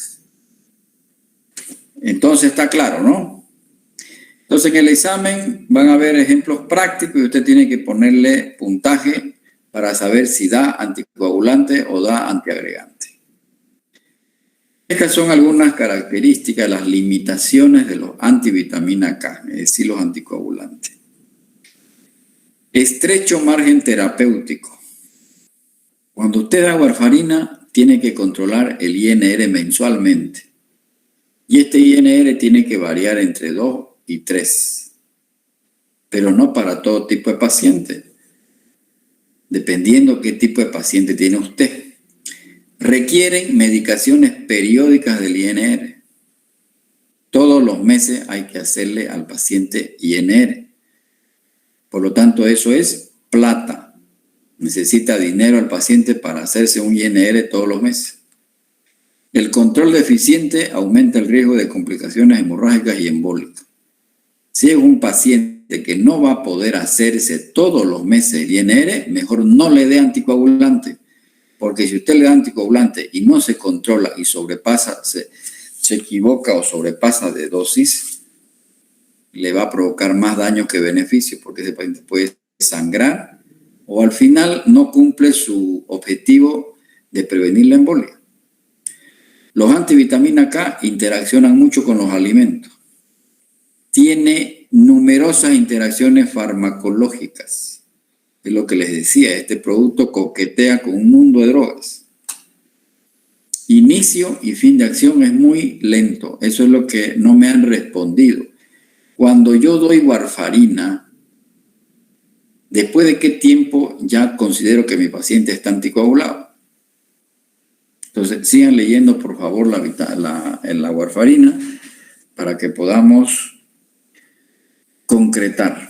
Entonces está claro, ¿no? Entonces en el examen van a ver ejemplos prácticos y usted tiene que ponerle puntaje para saber si da anticoagulante o da antiagregante. Estas son algunas características, las limitaciones de los antivitamina K, es decir, los anticoagulantes. Estrecho margen terapéutico. Cuando usted da warfarina, tiene que controlar el INR mensualmente. Y este INR tiene que variar entre 2 y 3. Pero no para todo tipo de paciente. Dependiendo qué tipo de paciente tiene usted. Requieren medicaciones periódicas del INR. Todos los meses hay que hacerle al paciente INR. Por lo tanto, eso es plata. Necesita dinero al paciente para hacerse un INR todos los meses. El control deficiente aumenta el riesgo de complicaciones hemorrágicas y embólicas. Si es un paciente que no va a poder hacerse todos los meses el INR, mejor no le dé anticoagulante. Porque si usted le da anticoagulante y no se controla y sobrepasa, se equivoca o sobrepasa de dosis, le va a provocar más daño que beneficio, porque ese paciente puede sangrar o al final no cumple su objetivo de prevenir la embolia. Los antivitamina K interaccionan mucho con los alimentos. Tiene numerosas interacciones farmacológicas. Es lo que les decía, este producto coquetea con un mundo de drogas. Inicio y fin de acción es muy lento. Eso es lo que no me han respondido. Cuando yo doy warfarina, ¿después de qué tiempo ya considero que mi paciente está anticoagulado? Entonces, sigan leyendo, por favor, la warfarina para que podamos concretar.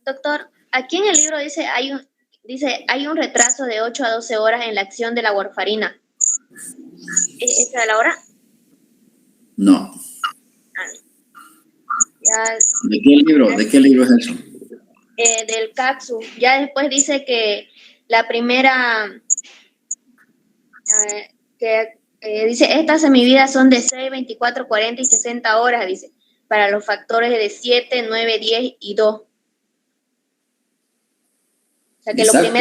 Doctor, aquí en el libro dice hay un retraso de 8 a 12 horas en la acción de la warfarina. ¿Es esa de la hora? No. Ya, ¿De qué libro es eso? Del CACSU. Ya después dice que la primera, dice, estas semividas son de 6, 24, 40 y 60 horas, dice, para los factores de 7, 9, 10 y 2. O sea que exacto. Lo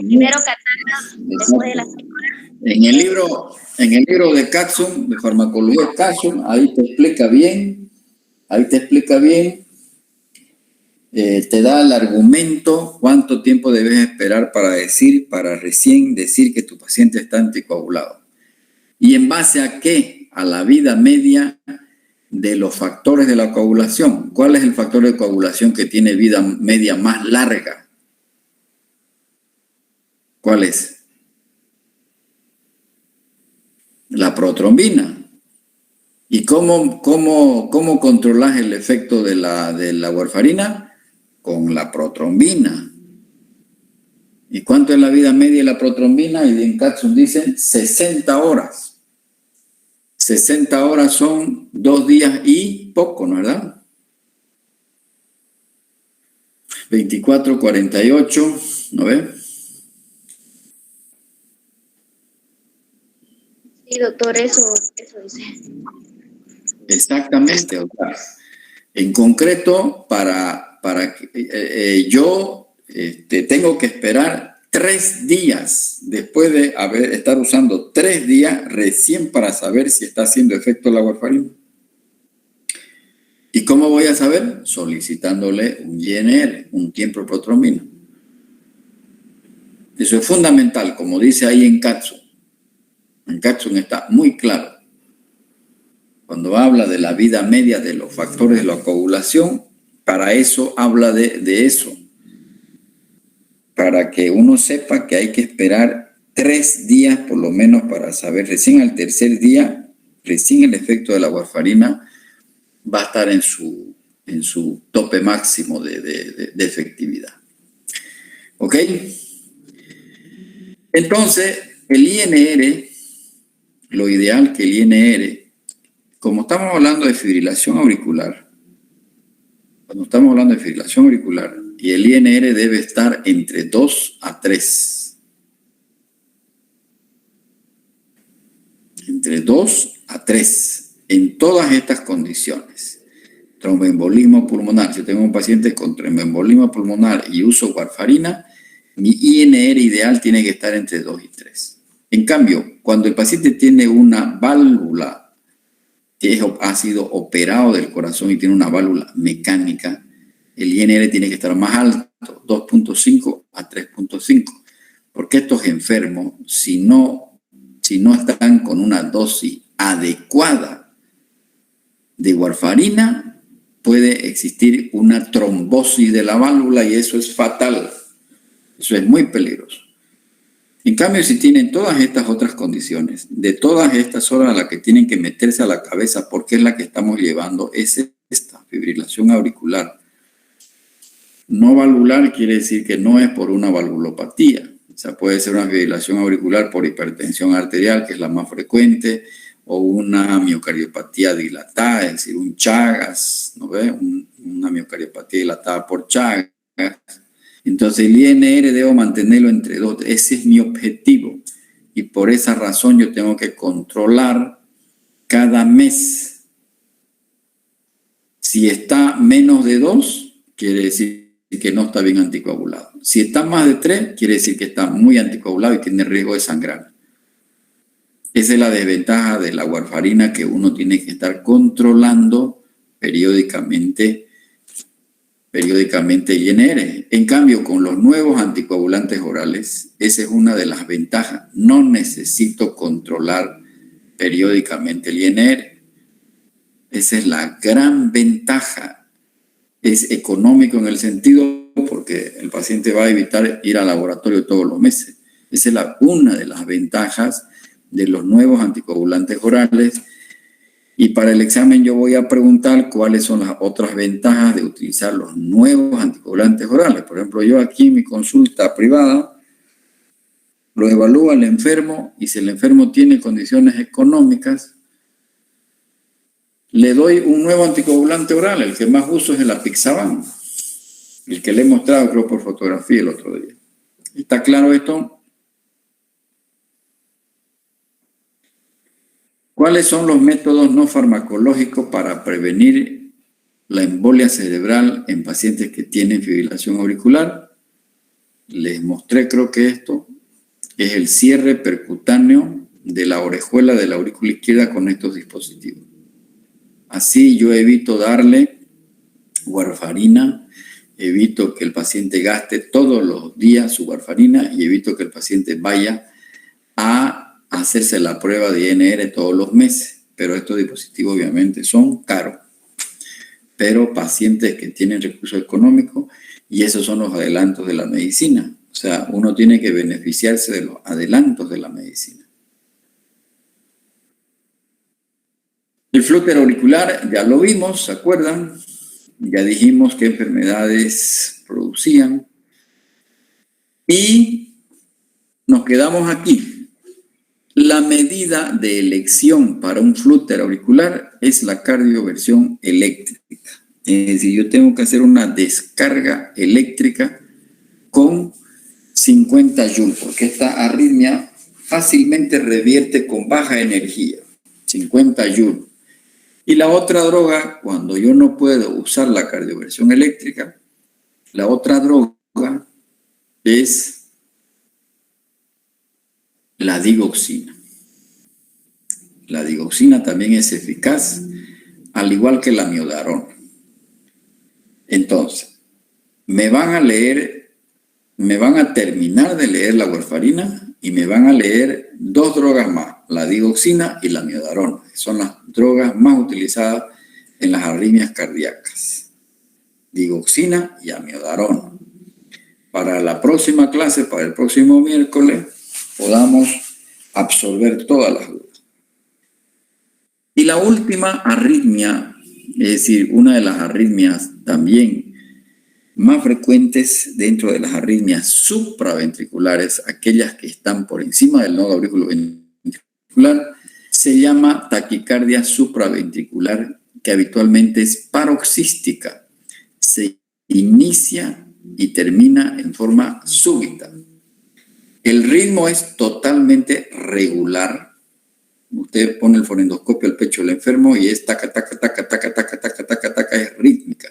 primero que ataca después de las horas. En el libro de Katzum, de farmacología Katzum, ahí te explica bien, te da el argumento cuánto tiempo debes esperar para recién decir que tu paciente está anticoagulado. ¿Y en base a qué? A la vida media de los factores de la coagulación. ¿Cuál es el factor de coagulación que tiene vida media más larga? ¿Cuál es? La protrombina. ¿Y cómo controlas el efecto de la warfarina? Con la protrombina. ¿Y cuánto es la vida media de la protrombina? Y en Katzum dicen 60 horas. 60 horas son 2 días y poco, ¿no es verdad? 24, 48, ¿no ves? Sí, doctor, eso dice. Exactamente, o sea, en concreto, para que yo tengo que esperar 3 días después de estar usando 3 días recién para saber si está haciendo efecto la warfarina. ¿Y cómo voy a saber? Solicitándole un INR, un tiempo protrombina. Eso es fundamental, como dice ahí en Katzun. En Katzun está muy claro. Cuando habla de la vida media de los factores de la coagulación, para eso habla de eso. Para que uno sepa que hay que esperar 3 días por lo menos para saber. Recién al tercer día, recién el efecto de la warfarina va a estar en su tope máximo de efectividad. ¿Ok? Entonces, el INR, lo ideal que el INR, como estamos hablando de fibrilación auricular, cuando estamos hablando de fibrilación auricular, y el INR debe estar entre 2 a 3. Entre 2 a 3 en todas estas condiciones. Tromboembolismo pulmonar. Si tengo un paciente con tromboembolismo pulmonar y uso warfarina, mi INR ideal tiene que estar entre 2 y 3. En cambio, cuando el paciente tiene una válvula que ha sido operado del corazón y tiene una válvula mecánica, el INR tiene que estar más alto, 2.5 a 3.5, porque estos enfermos, si no están con una dosis adecuada de warfarina, puede existir una trombosis de la válvula y eso es fatal. Eso es muy peligroso. En cambio, si tienen todas estas otras condiciones, de todas estas horas a las que tienen que meterse a la cabeza, porque es la que estamos llevando, es esta fibrilación auricular. No valvular quiere decir que no es por una valvulopatía. O sea, puede ser una fibrilación auricular por hipertensión arterial, que es la más frecuente, o una miocardiopatía dilatada, es decir, un Chagas, ¿no ve? Una miocardiopatía dilatada por Chagas. Entonces el INR debo mantenerlo entre 2. Ese es mi objetivo. Y por esa razón yo tengo que controlar cada mes. Si está menos de 2, quiere decir que no está bien anticoagulado. Si está más de 3, quiere decir que está muy anticoagulado y tiene riesgo de sangrar. Esa es la desventaja de la warfarina, que uno tiene que estar controlando periódicamente INR. En cambio, con los nuevos anticoagulantes orales, esa es una de las ventajas. No necesito controlar periódicamente el INR. Esa es la gran ventaja. Es económico en el sentido porque el paciente va a evitar ir al laboratorio todos los meses. Esa es una de las ventajas de los nuevos anticoagulantes orales. Y para el examen yo voy a preguntar cuáles son las otras ventajas de utilizar los nuevos anticoagulantes orales. Por ejemplo, yo aquí en mi consulta privada lo evalúo al enfermo y si el enfermo tiene condiciones económicas, le doy un nuevo anticoagulante oral. El que más uso es el apixaban, el que le he mostrado creo por fotografía el otro día. ¿Está claro esto? ¿Cuáles son los métodos no farmacológicos para prevenir la embolia cerebral en pacientes que tienen fibrilación auricular? Les mostré, creo que esto es el cierre percutáneo de la orejuela de la aurícula izquierda con estos dispositivos. Así yo evito darle warfarina, evito que el paciente gaste todos los días su warfarina y evito que el paciente vaya a hacerse la prueba de INR todos los meses. Pero estos dispositivos obviamente son caros. Pero pacientes que tienen recursos económicos, y esos son los adelantos de la medicina. O sea, uno tiene que beneficiarse de los adelantos de la medicina. El flúter auricular, ya lo vimos, ¿se acuerdan? Ya dijimos qué enfermedades producían. Y nos quedamos aquí. La medida de elección para un flúter auricular es la cardioversión eléctrica. Es decir, yo tengo que hacer una descarga eléctrica con 50 joules, porque esta arritmia fácilmente revierte con baja energía, 50 joules. Y la otra droga, cuando yo no puedo usar la cardioversión eléctrica, la otra droga es la digoxina. La digoxina también es eficaz, al igual que la miodarona. Entonces, me van a leer me van a terminar de leer la warfarina y me van a leer 2 drogas más, la digoxina y la amiodarona. Son las drogas más utilizadas en las arritmias cardíacas. Digoxina y amiodarona. Para la próxima clase, para el próximo miércoles, podamos absorber todas las dudas. Y la última arritmia, es decir, una de las arritmias también más frecuentes dentro de las arritmias supraventriculares, aquellas que están por encima del nodo auriculoventricular, se llama taquicardia supraventricular, que habitualmente es paroxística. Se inicia y termina en forma súbita. El ritmo es totalmente regular. Usted pone el fonendoscopio al pecho del enfermo y es taca, taca, taca, taca, taca, taca, taca, taca, es rítmica.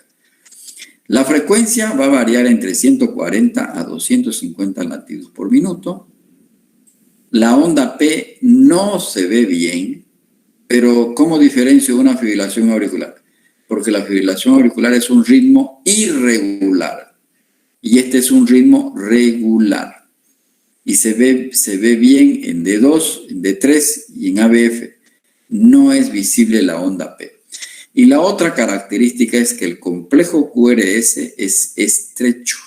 La frecuencia va a variar entre 140 a 250 latidos por minuto. La onda P no se ve bien, pero ¿cómo diferencio una fibrilación auricular? Porque la fibrilación auricular es un ritmo irregular y este es un ritmo regular. Y se ve bien en D2, en D3 y en ABF. No es visible la onda P. Y la otra característica es que el complejo QRS es estrecho.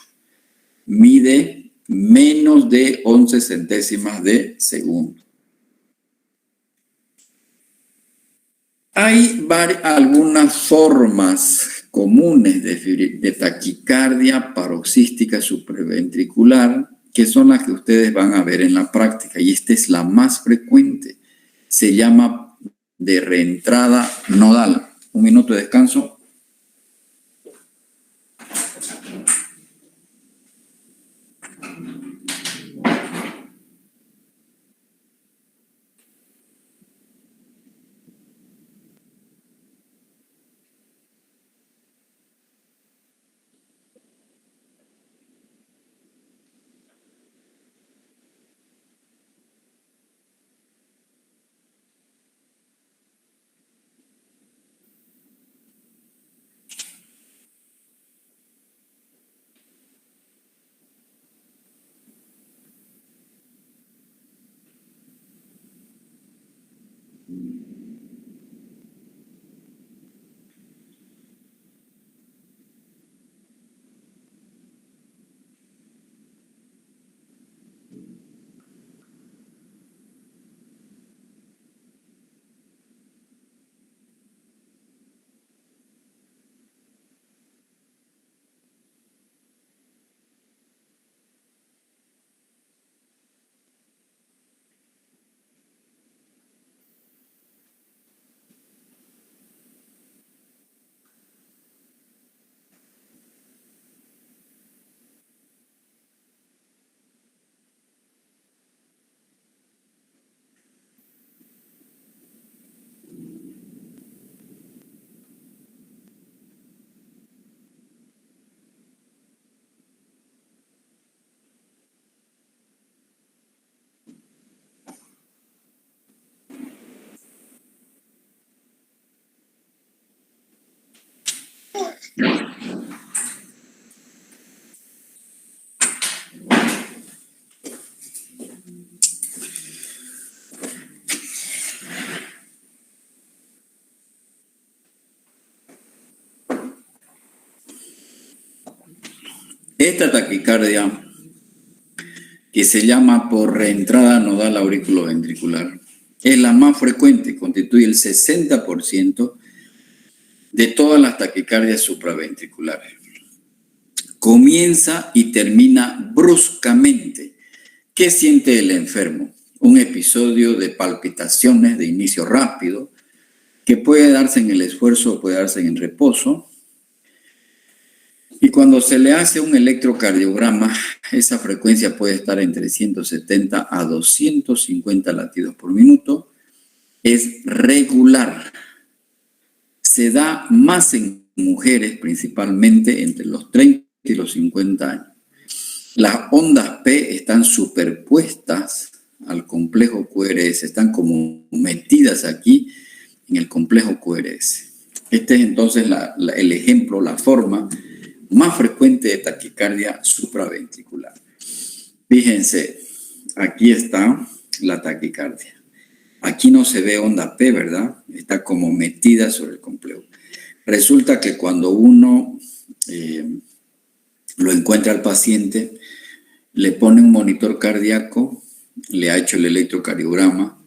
Mide menos de 11 centésimas de segundo. Hay algunas formas comunes de taquicardia paroxística supraventricular que son las que ustedes van a ver en la práctica, y esta es la más frecuente. Se llama de reentrada nodal. Un minuto de descanso. Esta taquicardia, que se llama por reentrada nodal auriculoventricular, es la más frecuente, constituye el 60% de todas las taquicardias supraventriculares. Comienza y termina bruscamente. ¿Qué siente el enfermo? Un episodio de palpitaciones de inicio rápido, que puede darse en el esfuerzo o puede darse en el reposo. Y cuando se le hace un electrocardiograma, esa frecuencia puede estar entre 170 a 250 latidos por minuto. Es regular. Se da más en mujeres, principalmente entre los 30 y los 50 años. Las ondas P están superpuestas al complejo QRS, están como metidas aquí en el complejo QRS. Este es entonces el ejemplo, la forma más frecuente de taquicardia supraventricular. Fíjense, aquí está la taquicardia. Aquí no se ve onda P, ¿verdad? Está como metida sobre el complejo. Resulta que cuando uno lo encuentra al paciente, le pone un monitor cardíaco, le ha hecho el electrocardiograma,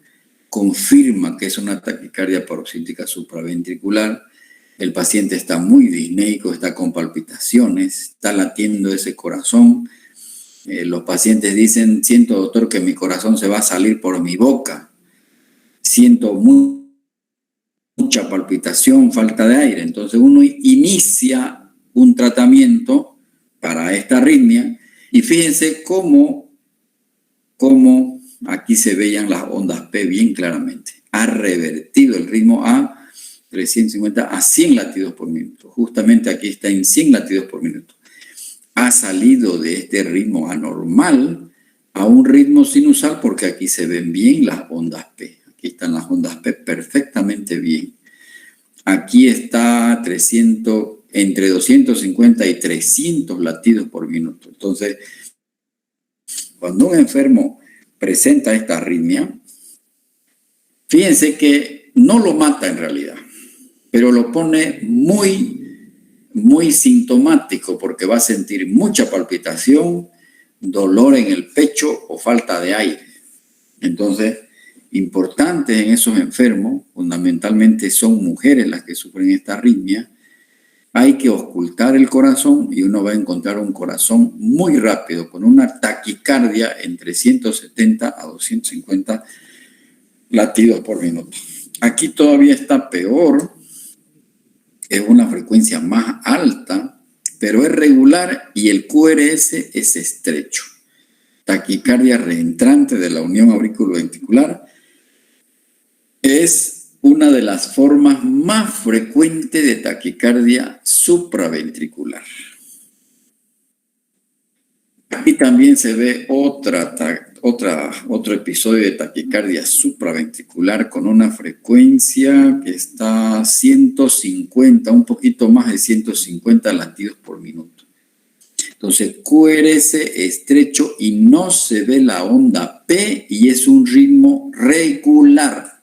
confirma que es una taquicardia paroxística supraventricular, el paciente está muy disneico, está con palpitaciones, está latiendo ese corazón. Los pacientes dicen, siento doctor que mi corazón se va a salir por mi boca, siento mucha palpitación, falta de aire. Entonces uno inicia un tratamiento para esta arritmia y fíjense cómo aquí se veían las ondas P bien claramente. Ha revertido el ritmo a 350 a 100 latidos por minuto. Justamente aquí está en 100 latidos por minuto. Ha salido de este ritmo anormal a un ritmo sinusal porque aquí se ven bien las ondas P. Aquí están las ondas P perfectamente bien. Aquí está 300, entre 250 y 300 latidos por minuto. Entonces, cuando un enfermo presenta esta arritmia, fíjense que no lo mata en realidad, pero lo pone muy sintomático porque va a sentir mucha palpitación, dolor en el pecho o falta de aire. Entonces, importante en esos enfermos, fundamentalmente son mujeres las que sufren esta arritmia, hay que ocultar el corazón y uno va a encontrar un corazón muy rápido, con una taquicardia entre 170 a 250 latidos por minuto. Aquí todavía está peor, es una frecuencia más alta, pero es regular y el QRS es estrecho. Taquicardia reentrante de la unión auriculoventricular es una de las formas más frecuentes de taquicardia supraventricular. Aquí también se ve otro episodio de taquicardia supraventricular con una frecuencia que está 150, un poquito más de 150 latidos por minuto. Entonces, QRS estrecho y no se ve la onda P y es un ritmo regular.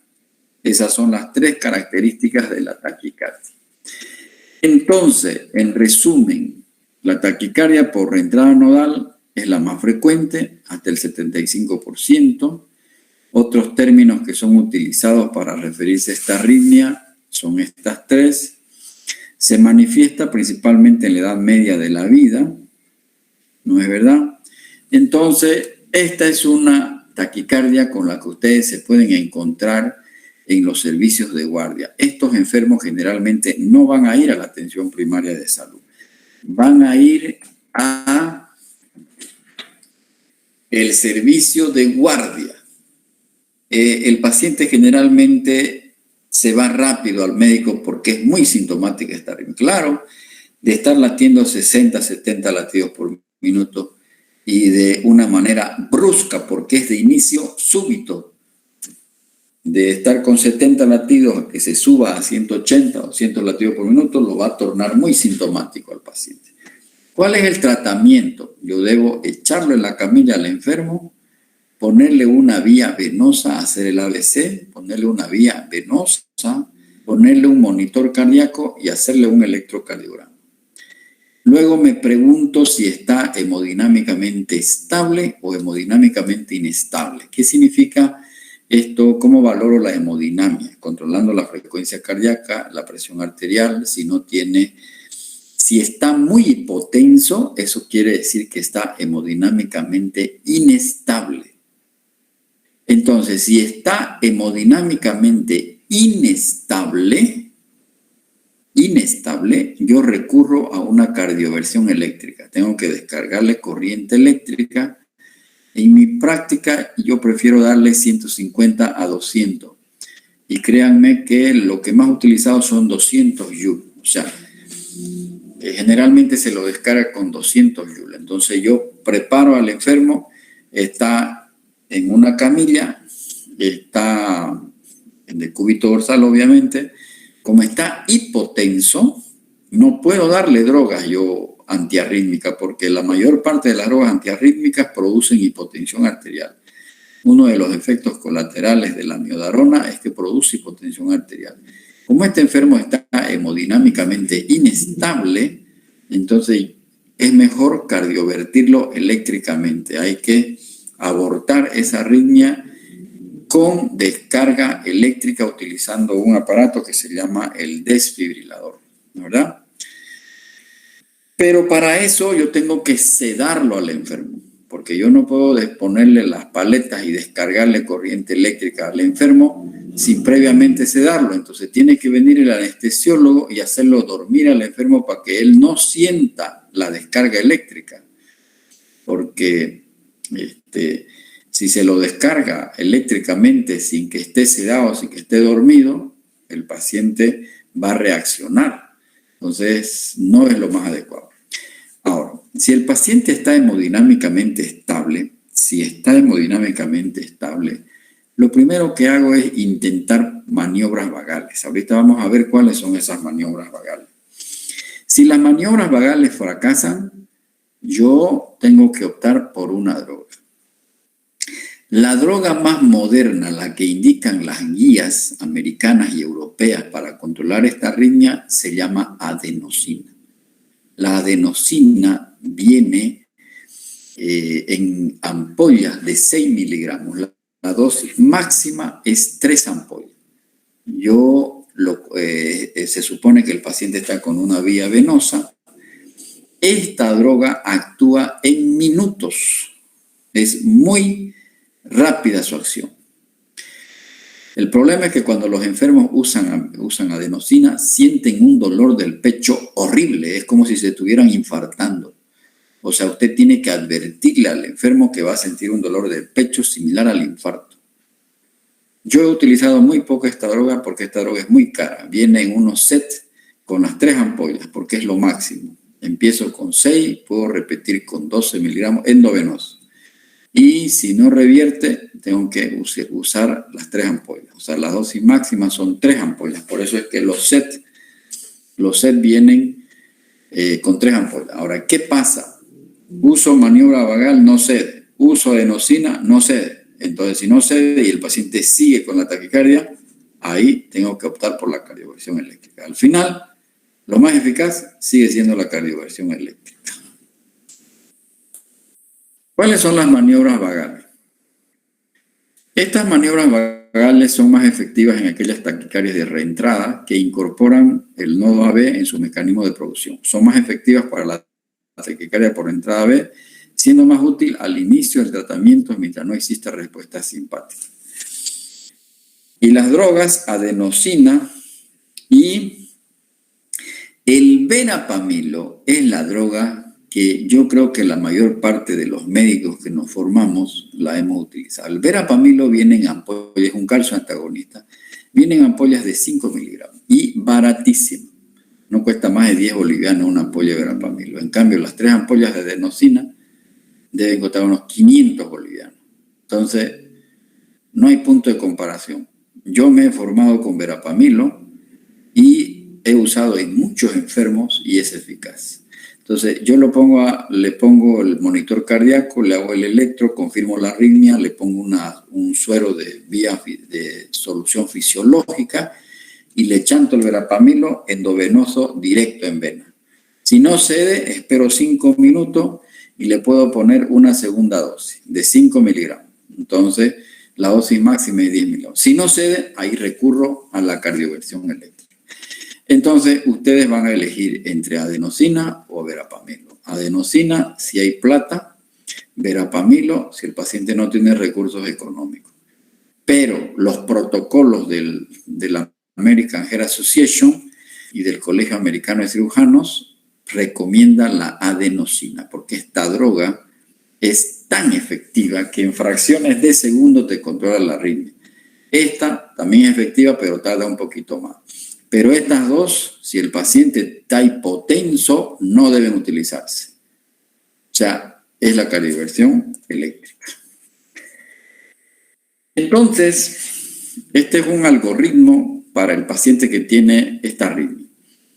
Esas son las tres características de la taquicardia. Entonces, en resumen, la taquicardia por reentrada nodal es la más frecuente, hasta el 75%. Otros términos que son utilizados para referirse a esta arritmia son estas tres. Se manifiesta principalmente en la edad media de la vida, ¿no es verdad? Entonces, esta es una taquicardia con la que ustedes se pueden encontrar en los servicios de guardia. Estos enfermos generalmente no van a ir a la atención primaria de salud. Van a ir a el servicio de guardia. El paciente generalmente se va rápido al médico porque es muy sintomática esta arritmia. Claro, de estar latiendo 60, 70 latidos por minuto y de una manera brusca porque es de inicio súbito. De estar con 70 latidos que se suba a 180 o 100 latidos por minuto, lo va a tornar muy sintomático al paciente. ¿Cuál es el tratamiento? Yo debo echarlo en la camilla al enfermo, ponerle una vía venosa, hacer el ABC, ponerle una vía venosa, ponerle un monitor cardíaco y hacerle un electrocardiograma. Luego me pregunto si está hemodinámicamente estable o hemodinámicamente inestable. ¿Qué significa esto? ¿Cómo valoro la hemodinamia? Controlando la frecuencia cardíaca, la presión arterial, si está muy hipotenso, eso quiere decir que está hemodinámicamente inestable. Entonces, si está hemodinámicamente inestable, yo recurro a una cardioversión eléctrica. Tengo que descargarle corriente eléctrica. En mi práctica, yo prefiero darle 150 a 200. Y créanme que lo que más utilizado son 200 joules. O sea, generalmente se lo descarga con 200 joules. Entonces yo preparo al enfermo, está en una camilla, está en el cúbito dorsal obviamente. Como está hipotenso, no puedo darle drogas yo antiarrítmica, porque la mayor parte de las drogas antiarrítmicas producen hipotensión arterial. Uno de los efectos colaterales de la miodarona es que produce hipotensión arterial. Como este enfermo está hemodinámicamente inestable, entonces es mejor cardiovertirlo eléctricamente. Hay que abortar esa arritmia con descarga eléctrica utilizando un aparato que se llama el desfibrilador, ¿verdad? Pero para eso yo tengo que sedarlo al enfermo, porque yo no puedo ponerle las paletas y descargarle corriente eléctrica al enfermo sin previamente sedarlo. Entonces tiene que venir el anestesiólogo y hacerlo dormir al enfermo para que él no sienta la descarga eléctrica, porque si se lo descarga eléctricamente sin que esté sedado, sin que esté dormido, el paciente va a reaccionar. Entonces, no es lo más adecuado. Ahora, si el paciente está hemodinámicamente estable, lo primero que hago es intentar maniobras vagales. Ahorita vamos a ver cuáles son esas maniobras vagales. Si las maniobras vagales fracasan, yo tengo que optar por una droga. La droga más moderna, la que indican las guías americanas y europeas para controlar esta arritmia, se llama adenosina. La adenosina viene en ampollas de 6 miligramos. La dosis máxima es 3 ampollas. Se supone que el paciente está con una vía venosa. Esta droga actúa en minutos. Es muy rápida su acción. El problema es que cuando los enfermos usan adenosina, sienten un dolor del pecho horrible. Es como si se estuvieran infartando. O sea, usted tiene que advertirle al enfermo que va a sentir un dolor del pecho similar al infarto. Yo he utilizado muy poco esta droga porque esta droga es muy cara. Viene en unos sets con las 3 ampollas porque es lo máximo. Empiezo con 6, puedo repetir con 12 miligramos endovenoso. Y si no revierte, tengo que usar las 3 ampollas. O sea, las dosis máximas son 3 ampollas. Por eso es que los sets vienen con 3 ampollas. Ahora, ¿qué pasa? Uso maniobra vagal, no cede. Uso adenosina, no cede. Entonces, si no cede y el paciente sigue con la taquicardia, ahí tengo que optar por la cardioversión eléctrica. Al final, lo más eficaz sigue siendo la cardioversión eléctrica. ¿Cuáles son las maniobras vagales? Estas maniobras vagales son más efectivas en aquellas taquicardias de reentrada que incorporan el nodo AB en su mecanismo de producción. Son más efectivas para la taquicardia por entrada B, siendo más útil al inicio del tratamiento mientras no exista respuesta simpática. Y las drogas adenosina y el verapamilo es la droga que yo creo que la mayor parte de los médicos que nos formamos la hemos utilizado. El verapamilo viene en ampollas, es un calcio antagonista, viene en ampollas de 5 miligramos y baratísimo. No cuesta más de 10 bolivianos una ampolla de verapamilo. En cambio, las 3 ampollas de adenosina deben costar unos 500 bolivianos. Entonces, no hay punto de comparación. Yo me he formado con verapamilo y he usado en muchos enfermos y es eficaz. Entonces, yo le pongo el monitor cardíaco, le hago el electro, confirmo la arritmia, le pongo un suero de solución fisiológica y le chanto el verapamilo endovenoso directo en vena. Si no cede, espero 5 minutos y le puedo poner una segunda dosis de 5 miligramos. Entonces, la dosis máxima es 10 miligramos. Si no cede, ahí recurro a la cardioversión eléctrica. Entonces, ustedes van a elegir entre adenosina o verapamilo. Adenosina si hay plata, verapamilo si el paciente no tiene recursos económicos. Pero los protocolos de la American Heart Association y del Colegio Americano de Cirujanos recomiendan la adenosina, porque esta droga es tan efectiva que en fracciones de segundo te controla la arritmia. Esta también es efectiva, pero tarda un poquito más. Pero estas dos, si el paciente está hipotenso, no deben utilizarse. O sea, es la cardioversión eléctrica. Entonces, este es un algoritmo para el paciente que tiene esta arritmia.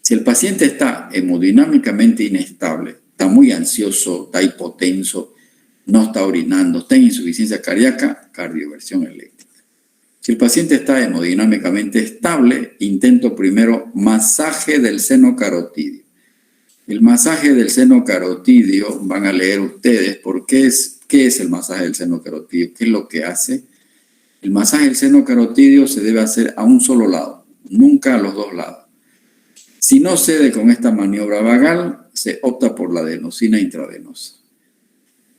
Si el paciente está hemodinámicamente inestable, está muy ansioso, está hipotenso, no está orinando, está en insuficiencia cardíaca, cardioversión eléctrica. Si el paciente está hemodinámicamente estable, intento primero masaje del seno carotidio. El masaje del seno carotidio, van a leer ustedes qué es el masaje del seno carotidio, qué es lo que hace. El masaje del seno carotidio se debe hacer a un solo lado, nunca a los dos lados. Si no cede con esta maniobra vagal, se opta por la adenosina intravenosa.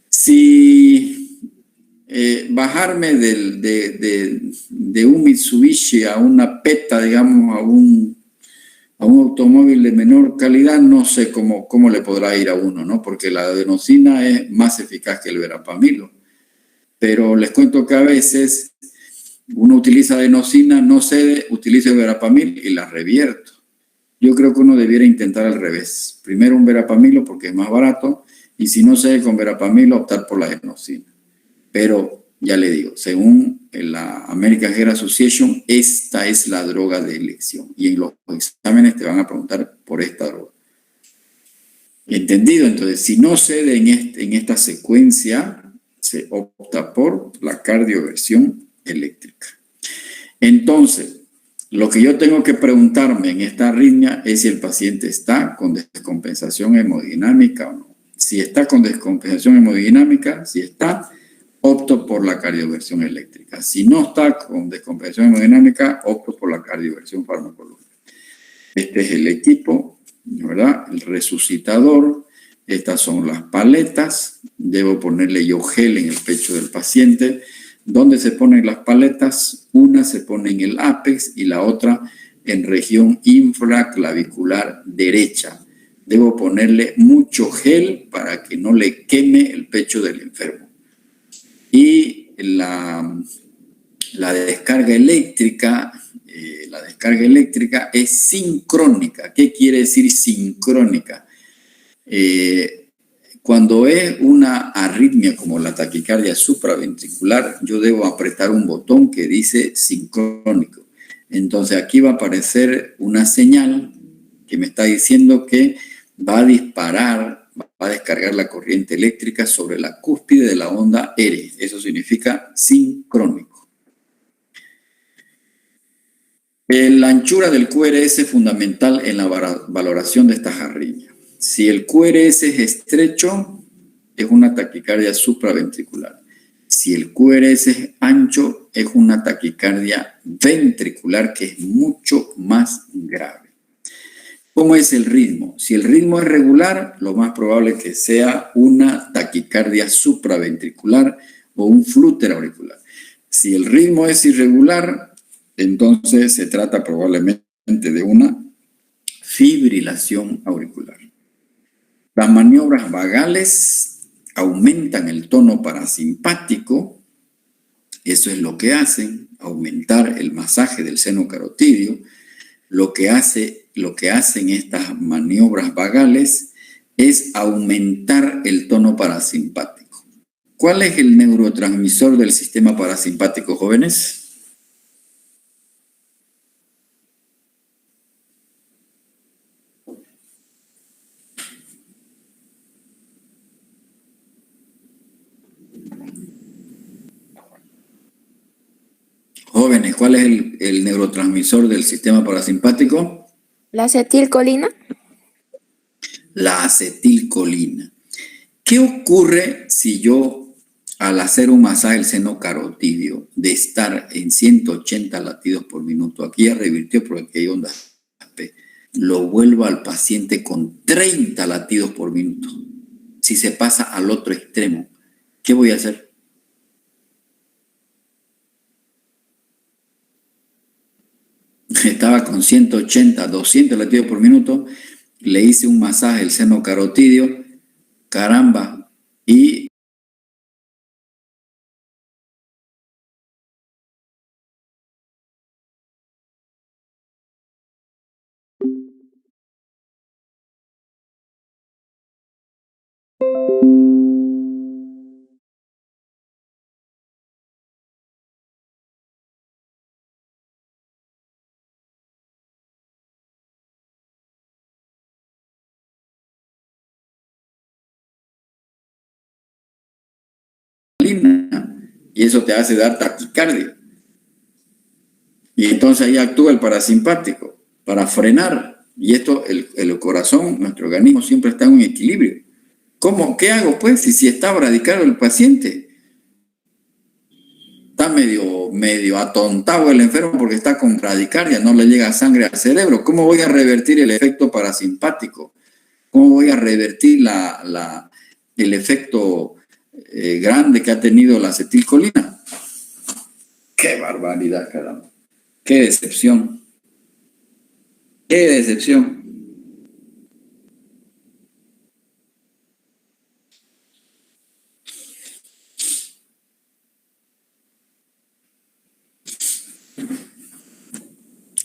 Si bajarme de un Mitsubishi a una Peta, digamos, a un automóvil de menor calidad, no sé cómo le podrá ir a uno, ¿no? Porque la adenosina es más eficaz que el verapamilo. Pero les cuento que a veces uno utiliza adenosina, no cede, utilizo el verapamil y la revierto. Yo creo que uno debiera intentar al revés. Primero un verapamilo porque es más barato, y si no cede con verapamilo, optar por la adenosina. Pero ya le digo, según la American Heart Association, esta es la droga de elección. Y en los exámenes te van a preguntar por esta droga. ¿Entendido? Entonces, si no cede en esta secuencia, se opta por la cardioversión eléctrica. Entonces, lo que yo tengo que preguntarme en esta arritmia es si el paciente está con descompensación hemodinámica o no. Si está con descompensación hemodinámica, si está, opto por la cardioversión eléctrica. Si no está con descompensación hemodinámica, opto por la cardioversión farmacológica. Este es el equipo, ¿verdad? El resucitador. Estas son las paletas. Debo ponerle yo gel en el pecho del paciente. ¿Dónde se ponen las paletas? Una se pone en el ápex y la otra en región infraclavicular derecha. Debo ponerle mucho gel para que no le queme el pecho del enfermo. Y la descarga eléctrica, es sincrónica. ¿Qué quiere decir sincrónica? Cuando es una arritmia como la taquicardia supraventricular, yo debo apretar un botón que dice sincrónico. Entonces aquí va a aparecer una señal que me está diciendo que va a disparar, va a descargar la corriente eléctrica sobre la cúspide de la onda R. Eso significa sincrónico. La anchura del QRS es fundamental en la valoración de estas arritmias. Si el QRS es estrecho, es una taquicardia supraventricular. Si el QRS es ancho, es una taquicardia ventricular, que es mucho más grave. ¿Cómo es el ritmo? Si el ritmo es regular, lo más probable es que sea una taquicardia supraventricular o un flúter auricular. Si el ritmo es irregular, entonces se trata probablemente de una fibrilación auricular. Las maniobras vagales aumentan el tono parasimpático. Eso es lo que hacen, aumentar el masaje del seno carotidio. Lo que hacen estas maniobras vagales es aumentar el tono parasimpático. ¿Cuál es el neurotransmisor del sistema parasimpático, jóvenes? Jóvenes, ¿cuál es el neurotransmisor del sistema parasimpático? La acetilcolina. La acetilcolina. ¿Qué ocurre si yo, al hacer un masaje del seno carotidio, de estar en 180 latidos por minuto, aquí ya revirtió porque hay ondas P, lo vuelvo al paciente con 30 latidos por minuto? Si se pasa al otro extremo, ¿qué voy a hacer? Estaba con 180, 200 latidos por minuto, le hice un masaje del seno carotidio, caramba, y y eso te hace dar taquicardia. Y entonces ahí actúa el parasimpático para frenar. Y esto, el corazón, nuestro organismo siempre está en un equilibrio. ¿Qué hago pues si está bradicardio el paciente? Está medio atontado el enfermo porque está con bradicardia, no le llega sangre al cerebro. ¿Cómo voy a revertir el efecto parasimpático? ¿Cómo voy a revertir el efecto grande que ha tenido la acetilcolina? ¡Qué barbaridad, caramba! ¡Qué decepción! ¡Qué decepción!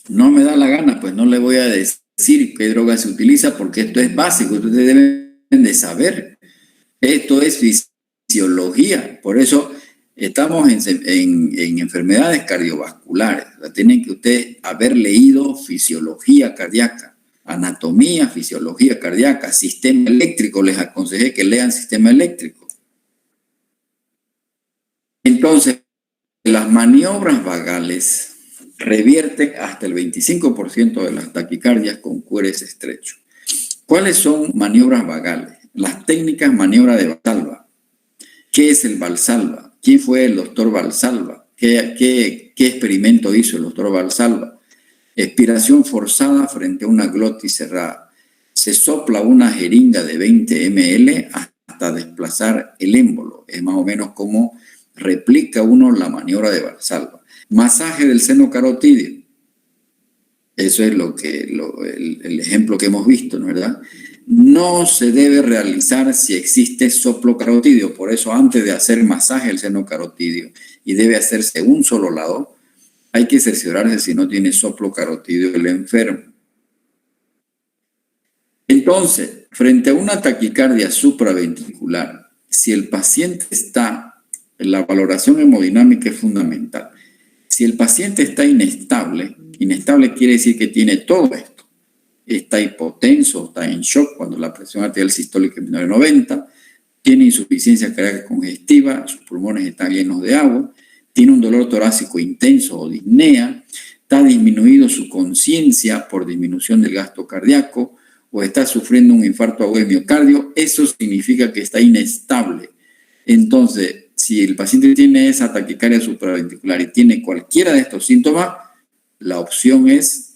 No me da la gana, pues no le voy a decir qué droga se utiliza porque esto es básico, ustedes deben de saber. Esto es fisiología, por eso estamos en enfermedades cardiovasculares. Tienen que ustedes haber leído fisiología cardíaca, anatomía, fisiología cardíaca, sistema eléctrico. Les aconsejé que lean sistema eléctrico. Entonces, las maniobras vagales revierten hasta el 25% de las taquicardias con QRS estrecho. ¿Cuáles son maniobras vagales? Las técnicas maniobra de Valsalva. ¿Qué es el Valsalva? ¿Quién fue el doctor Valsalva? ¿Qué experimento hizo el doctor Valsalva? Expiración forzada frente a una glotis cerrada. Se sopla una jeringa de 20 ml hasta desplazar el émbolo. Es más o menos como replica uno la maniobra de Valsalva. Masaje del seno carotidio. Eso es el ejemplo que hemos visto, ¿no es verdad? No se debe realizar si existe soplo carotidio. Por eso, antes de hacer masaje del seno carotidio, y debe hacerse un solo lado, hay que cerciorarse si no tiene soplo carotidio el enfermo. Entonces, frente a una taquicardia supraventricular, si el paciente está, la valoración hemodinámica es fundamental. Si el paciente está inestable quiere decir que tiene todo esto. Está hipotenso, está en shock cuando la presión arterial sistólica es menor de 90, tiene insuficiencia cardíaca congestiva, sus pulmones están llenos de agua, tiene un dolor torácico intenso o disnea, está disminuido su conciencia por disminución del gasto cardíaco o está sufriendo un infarto agudo de miocardio, eso significa que está inestable. Entonces, si el paciente tiene esa taquicardia supraventricular y tiene cualquiera de estos síntomas, la opción es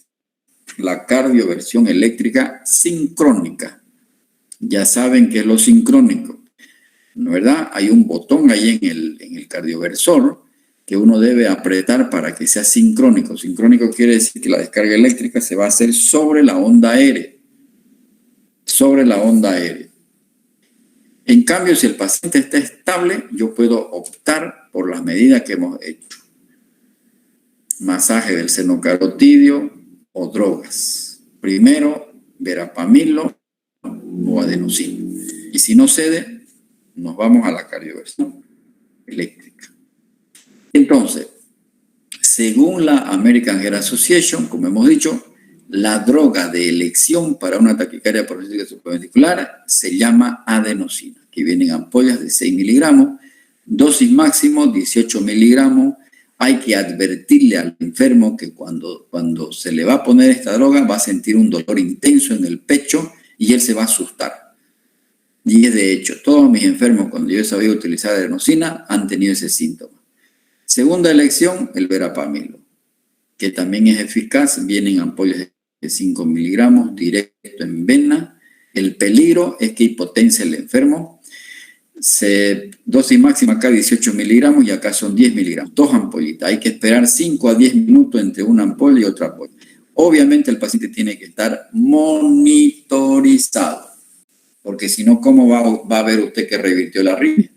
la cardioversión eléctrica sincrónica. Ya saben qué es lo sincrónico, ¿no es verdad? Hay un botón ahí en el cardioversor que uno debe apretar para que sea sincrónico. Sincrónico quiere decir que la descarga eléctrica se va a hacer sobre la onda aérea. Sobre la onda aérea. En cambio, si el paciente está estable, yo puedo optar por las medidas que hemos hecho. Masaje del seno carotidio o drogas. Primero, verapamilo o adenosina. Y si no cede, nos vamos a la cardioversión eléctrica. Entonces, según la American Heart Association, como hemos dicho, la droga de elección para una taquicardia paroxística supraventricular se llama adenosina, que vienen ampollas de 6 miligramos, dosis máximo 18 miligramos. Hay que advertirle al enfermo que cuando se le va a poner esta droga va a sentir un dolor intenso en el pecho y él se va a asustar. Y es de hecho, todos mis enfermos cuando yo he sabido utilizar adenosina han tenido ese síntoma. Segunda elección, el verapamilo, que también es eficaz, vienen ampollas de 5 miligramos directo en vena. El peligro es que hipotense el enfermo. Dosis máxima acá 18 miligramos y acá son 10 miligramos, 2 ampollitas. Hay que esperar 5 a 10 minutos entre una ampolla y otra ampolla. Obviamente el paciente tiene que estar monitorizado, porque si no, ¿cómo va a ver usted que revirtió la arritmia?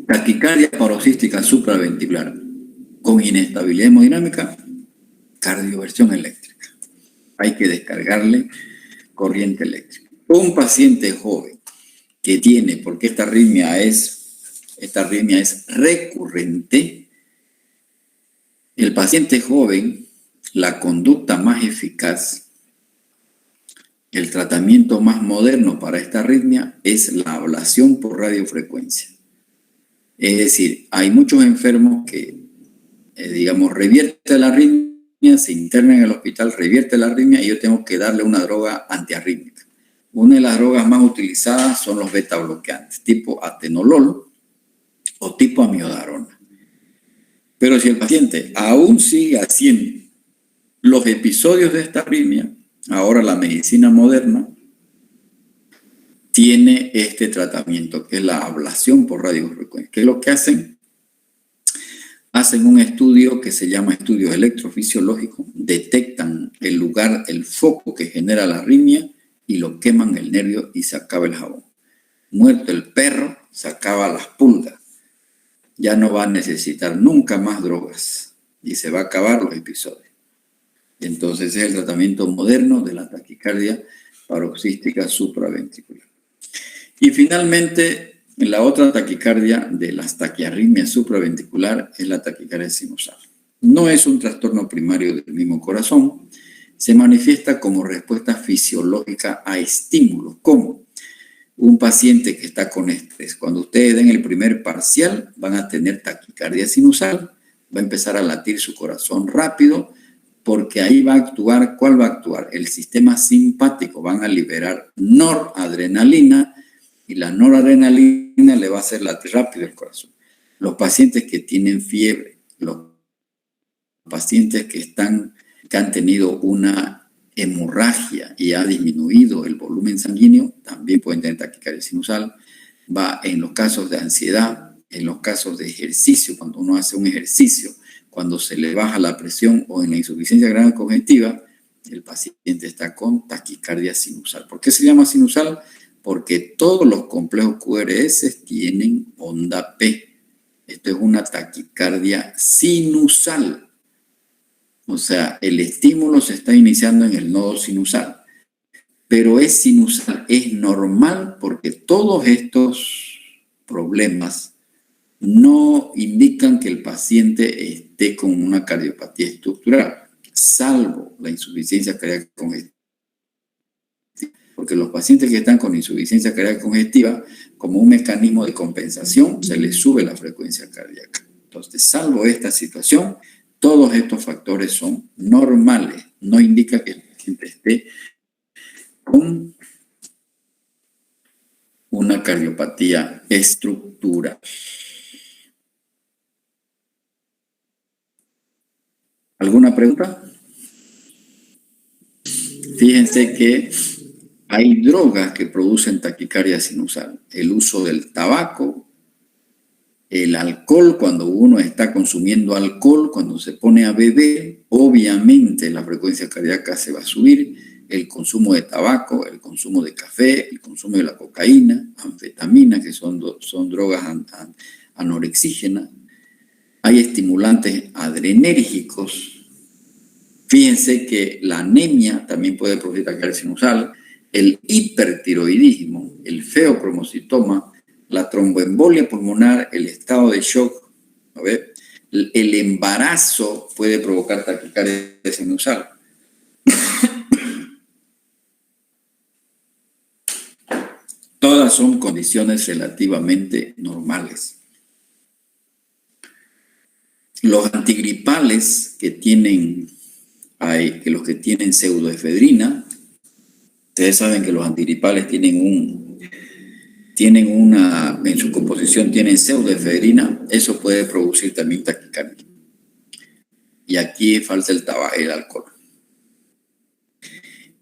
Taquicardia paroxística supraventricular con inestabilidad hemodinámica, cardioversión eléctrica. Hay que descargarle corriente eléctrica. Un paciente joven que tiene, porque esta arritmia es recurrente, el paciente joven, la conducta más eficaz el tratamiento más moderno para esta arritmia es la ablación por radiofrecuencia. Es decir, hay muchos enfermos que, digamos, revierte la arritmia, se interna en el hospital, revierte la arritmia y yo tengo que darle una droga antiarrítmica. Una de las drogas más utilizadas son los beta bloqueantes, tipo atenolol o tipo amiodarona. Pero si el paciente aún sigue haciendo los episodios de esta arritmia, ahora la medicina moderna tiene este tratamiento, que es la ablación por radiofrecuencia. ¿Qué es lo que hacen? Hacen un estudio que se llama estudio electrofisiológico, detectan el lugar, el foco que genera la arritmia y lo queman el nervio y se acaba el jabón. Muerto el perro, se acaba las pulgas. Ya no va a necesitar nunca más drogas y se va a acabar los episodios. Entonces es el tratamiento moderno de la taquicardia paroxística supraventricular. Y finalmente, la otra taquicardia de las taquiarritmias supraventricular es la taquicardia sinusal. No es un trastorno primario del mismo corazón, se manifiesta como respuesta fisiológica a estímulos, como un paciente que está con estrés. Cuando ustedes den el primer parcial, van a tener taquicardia sinusal, va a empezar a latir su corazón rápido, porque ahí va a actuar, ¿cuál va a actuar? El sistema simpático, van a liberar noradrenalina y la noradrenalina le va a hacer latir rápido el corazón. Los pacientes que tienen fiebre, los pacientes que han tenido una hemorragia y ha disminuido el volumen sanguíneo, también pueden tener taquicardia sinusal. Va en los casos de ansiedad, en los casos de ejercicio, cuando uno hace un ejercicio, cuando se le baja la presión o en la insuficiencia renal congestiva, el paciente está con taquicardia sinusal. ¿Por qué se llama sinusal? Porque todos los complejos QRS tienen onda P. Esto es una taquicardia sinusal. O sea, el estímulo se está iniciando en el nodo sinusal. Pero es sinusal, es normal porque todos estos problemas no indican que el paciente esté con una cardiopatía estructural, salvo la insuficiencia cardíaca congestiva. Porque los pacientes que están con insuficiencia cardíaca congestiva, como un mecanismo de compensación, se les sube la frecuencia cardíaca. Entonces, salvo esta situación, todos estos factores son normales. No indica que el paciente esté con una cardiopatía estructural. ¿Alguna pregunta? Fíjense que hay drogas que producen taquicardia sinusal. El uso del tabaco, el alcohol, cuando uno está consumiendo alcohol, cuando se pone a beber, obviamente la frecuencia cardíaca se va a subir. El consumo de tabaco, el consumo de café, el consumo de la cocaína, anfetamina, que son drogas anorexígenas. Hay estimulantes adrenérgicos. Fíjense que la anemia también puede producir taquicardia sinusal, el hipertiroidismo, el feocromocitoma, la tromboembolia pulmonar, el estado de shock, ¿no ve? El embarazo puede provocar taquicardia sinusal. Todas son condiciones relativamente normales. Los antigripales los que tienen pseudoefedrina, ustedes saben que los antigripales en su composición tienen pseudoefedrina, eso puede producir también taquicardia. Y aquí falta el alcohol.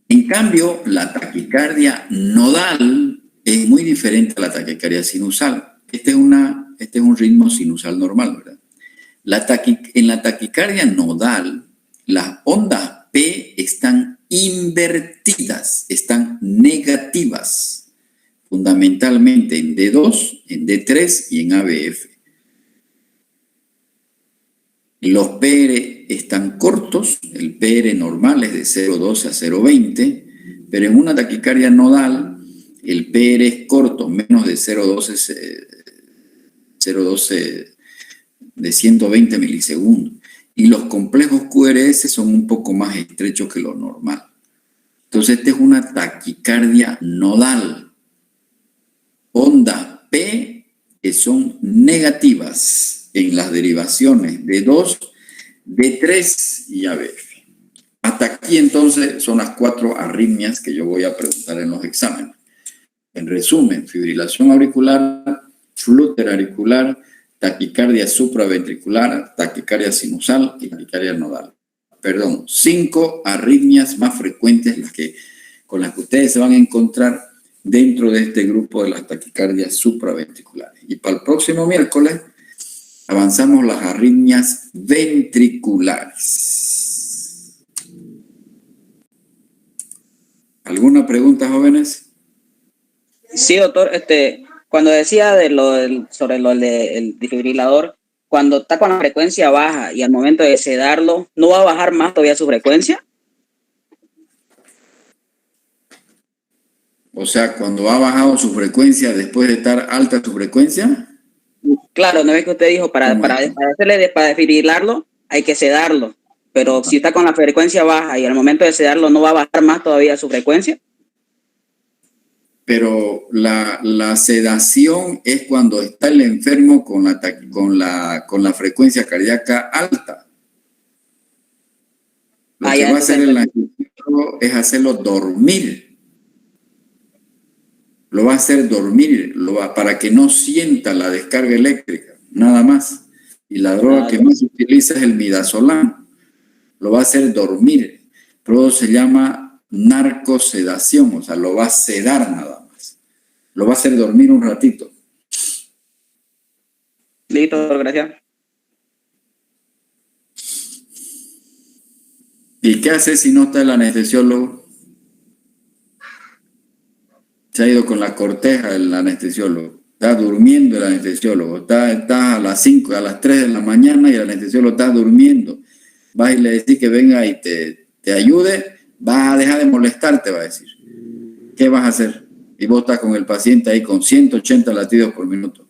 En cambio, la taquicardia nodal es muy diferente a la taquicardia sinusal. Este es un ritmo sinusal normal, ¿verdad? En la taquicardia nodal, las ondas P están invertidas, están negativas, fundamentalmente en D2, en D3 y en ABF. Los PR están cortos, el PR normal es de 0,12 a 0,20, pero en una taquicardia nodal el PR es corto, menos de 0,12 de 120 milisegundos. Y los complejos QRS son un poco más estrechos que lo normal. Entonces, esta es una taquicardia nodal. Onda P, que son negativas en las derivaciones de 2, de 3 y a ver. Hasta aquí entonces son las 4 arritmias que yo voy a preguntar en los exámenes. En resumen, fibrilación auricular, flúter auricular, taquicardia supraventricular, taquicardia sinusal y taquicardia nodal. Perdón, 5 arritmias más frecuentes con las que ustedes se van a encontrar dentro de este grupo de las taquicardias supraventriculares. Y para el próximo miércoles avanzamos las arritmias ventriculares. ¿Alguna pregunta, jóvenes? Sí, doctor, cuando decía sobre lo del desfibrilador, cuando está con la frecuencia baja y al momento de sedarlo, ¿no va a bajar más todavía su frecuencia? O sea, cuando ha bajado su frecuencia después de estar alta su frecuencia. Claro, no es que usted dijo, para desfibrilarlo hay que sedarlo, pero si está con la frecuencia baja y al momento de sedarlo, ¿no va a bajar más todavía su frecuencia? Pero la sedación es cuando está el enfermo con la frecuencia cardíaca alta. Lo que va a hacer el anestesiólogo es hacerlo dormir. Lo va a hacer dormir para que no sienta la descarga eléctrica, nada más. Y la droga que más se utiliza es el midazolam. Lo va a hacer dormir. Pero se llama narcosedación, o sea, lo va a sedar nada más. Lo va a hacer dormir un ratito. Listo, gracias. ¿Y qué hace si no está el anestesiólogo? Se ha ido con la corteja el anestesiólogo. Está durmiendo el anestesiólogo. Está a las 5, a las 3 de la mañana y el anestesiólogo está durmiendo. Vas y le decís que venga y te ayude, vas a dejar de molestarte, va a decir. ¿Qué vas a hacer? Y vos estás con el paciente ahí con 180 latidos por minuto.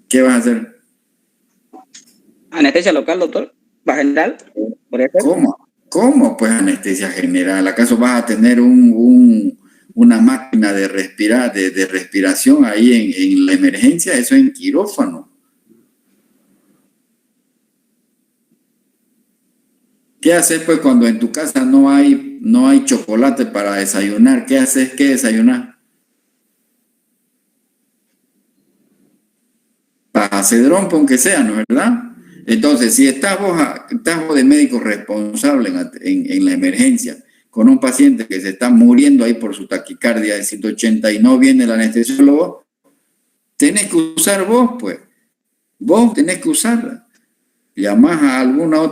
¿Qué vas a hacer? ¿Anestesia local, doctor? ¿Va general? ¿Cómo? Pues anestesia general. ¿Acaso vas a tener una máquina de respiración ahí en la emergencia? Eso es en quirófano. ¿Qué haces pues cuando en tu casa no hay chocolate para desayunar? ¿Qué haces? ¿Qué desayunar? Pacedrón, aunque sea, ¿no es verdad? Entonces, si estás vos de médico responsable en la emergencia con un paciente que se está muriendo ahí por su taquicardia de 180 y no viene el anestesiólogo, tenés que usar vos, pues. Vos tenés que usarla. Llamás a algunos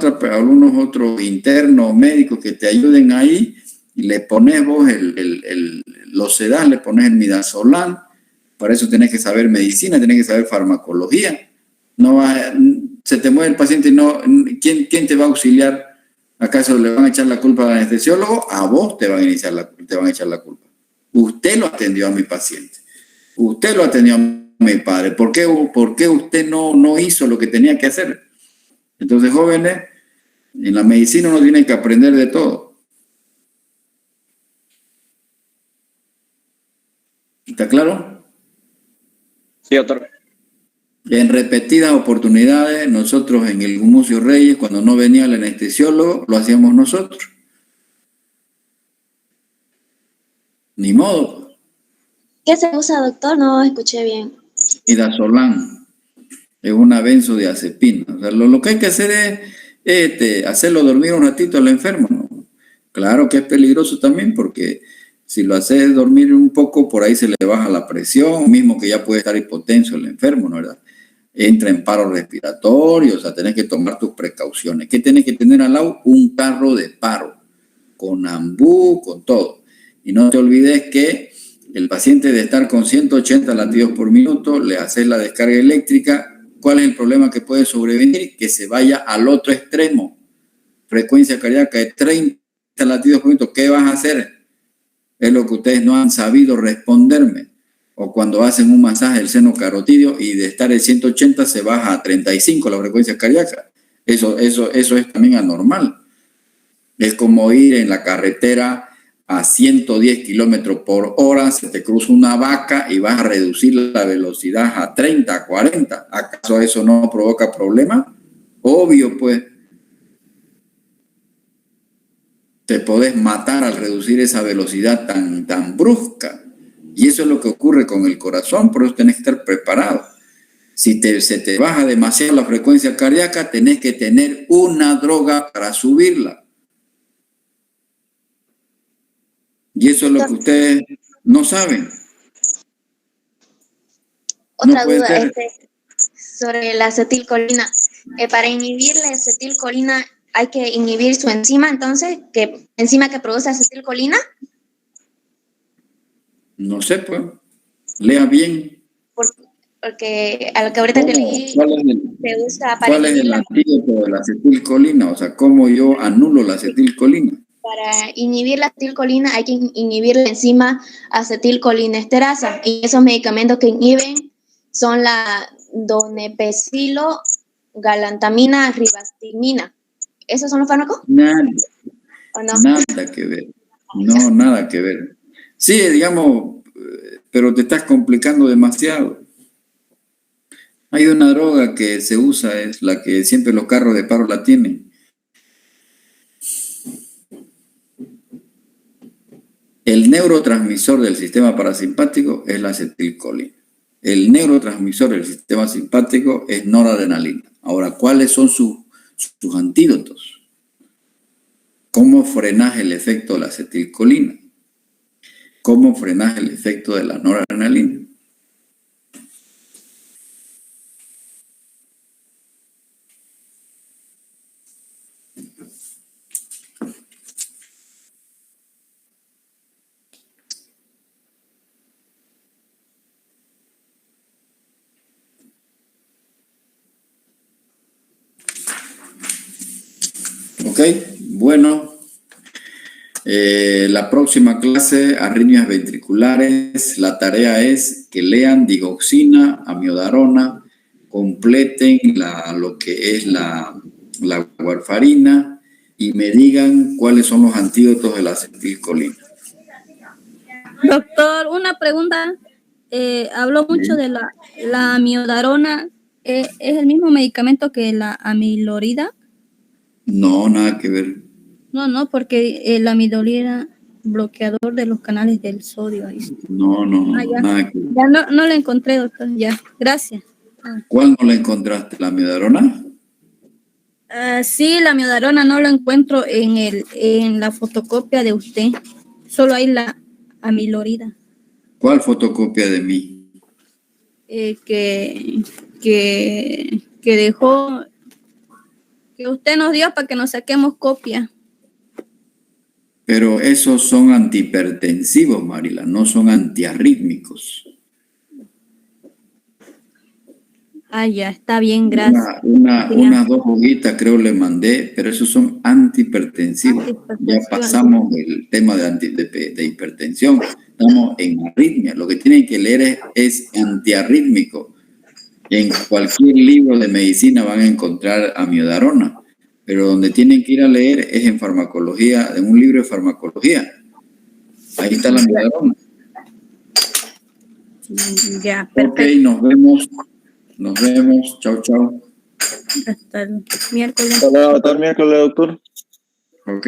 otros internos médicos que te ayuden ahí y le pones vos los sedás, le pones el midazolam. Para eso tenés que saber medicina, tenés que saber farmacología. Se te muere el paciente y ¿quién te va a auxiliar? ¿Acaso le van a echar la culpa al anestesiólogo? A vos te van a echar la culpa. Usted lo atendió a mi paciente. Usted lo atendió a mi padre. ¿Por qué usted no hizo lo que tenía que hacer? Entonces, jóvenes, en la medicina uno tiene que aprender de todo. ¿Está claro? Sí, doctor. En repetidas oportunidades, nosotros en el Gumucio Reyes, cuando no venía el anestesiólogo, lo hacíamos nosotros. Ni modo. ¿Qué se usa, doctor? No escuché bien. Midazolam. Es una benzodiazepina. O sea, lo que hay que hacer es hacerlo dormir un ratito al enfermo, ¿no? Claro que es peligroso también porque si lo haces dormir un poco, por ahí se le baja la presión, mismo que ya puede estar hipotenso el enfermo, ¿no es verdad? Entra en paro respiratorio, o sea, tenés que tomar tus precauciones. ¿Qué tenés que tener al lado? Un carro de paro, con ambú, con todo. Y no te olvides que el paciente de estar con 180 latidos por minuto, le haces la descarga eléctrica. ¿Cuál es el problema que puede sobrevenir? Que se vaya al otro extremo. Frecuencia cardíaca de 30 latidos por minuto. ¿Qué vas a hacer? Es lo que ustedes no han sabido responderme. O cuando hacen un masaje del seno carotídeo y de estar en 180 se baja a 35 la frecuencia cardíaca. Eso es también anormal. Es como ir en la carretera a 110 kilómetros por hora, se te cruza una vaca y vas a reducir la velocidad a 30, 40. ¿Acaso eso no provoca problema? Obvio, pues. Te podés matar al reducir esa velocidad tan brusca. Y eso es lo que ocurre con el corazón, por eso tenés que estar preparado. Si se te baja demasiado la frecuencia cardíaca, tenés que tener una droga para subirla. Y eso es lo que ustedes no saben. Otra No puede duda ser. sobre la acetilcolina. Para inhibir la acetilcolina hay que inhibir su enzima, entonces, enzima que produce acetilcolina. No sé, pues. Lea bien. Porque a lo que ahorita que leí se usa para ¿Cuál es inhibir el antídoto de la acetilcolina? O sea, ¿cómo yo anulo la acetilcolina? Para inhibir la acetilcolina hay que inhibir la enzima acetilcolinesterasa. Y esos medicamentos que inhiben son la donepezilo, galantamina, ribastimina. ¿Esos son los fármacos? Nada, ¿O no? nada que ver. No, nada que ver. Sí, digamos, pero te estás complicando demasiado. Hay una droga que se usa, es la que siempre los carros de paro la tienen. El neurotransmisor del sistema parasimpático es la acetilcolina. El neurotransmisor del sistema simpático es noradrenalina. Ahora, ¿cuáles son sus antídotos? ¿Cómo frenas el efecto de la acetilcolina? ¿Cómo frenas el efecto de la noradrenalina? Ok, bueno. La próxima clase, arritmias ventriculares, la tarea es que lean digoxina, amiodarona, completen lo que es la warfarina y me digan cuáles son los antídotos de la acetilcolina. Doctor, una pregunta. Habló mucho de la amiodarona. ¿Es el mismo medicamento que la amilorida? No, nada que ver. No, porque la amilorida, bloqueador de los canales del sodio. No, Ya. nada que ver. Ya no la encontré, doctor. Ya, gracias. ¿Cuál no la encontraste? ¿La amiodarona? Sí, la amiodarona no la encuentro en la fotocopia de usted. Solo hay la amilorida. ¿Cuál fotocopia de mí? Que dejó, que usted nos dio para que nos saquemos copia. Pero esos son antihipertensivos, Marila, no son antiarrítmicos. Ya, está bien, gracias. Unas 2 hojitas creo le mandé, pero esos son antihipertensivos. Ya pasamos el tema de hipertensión, estamos en arritmia. Lo que tienen que leer es antiarrítmico. En cualquier libro de medicina van a encontrar amiodarona, pero donde tienen que ir a leer es en farmacología, en un libro de farmacología. Ahí está la amiodarona. Ya, perfecto. Ok, nos vemos. Nos vemos. Chao, chao. Hasta el miércoles. Hasta luego, miércoles, doctor. Ok.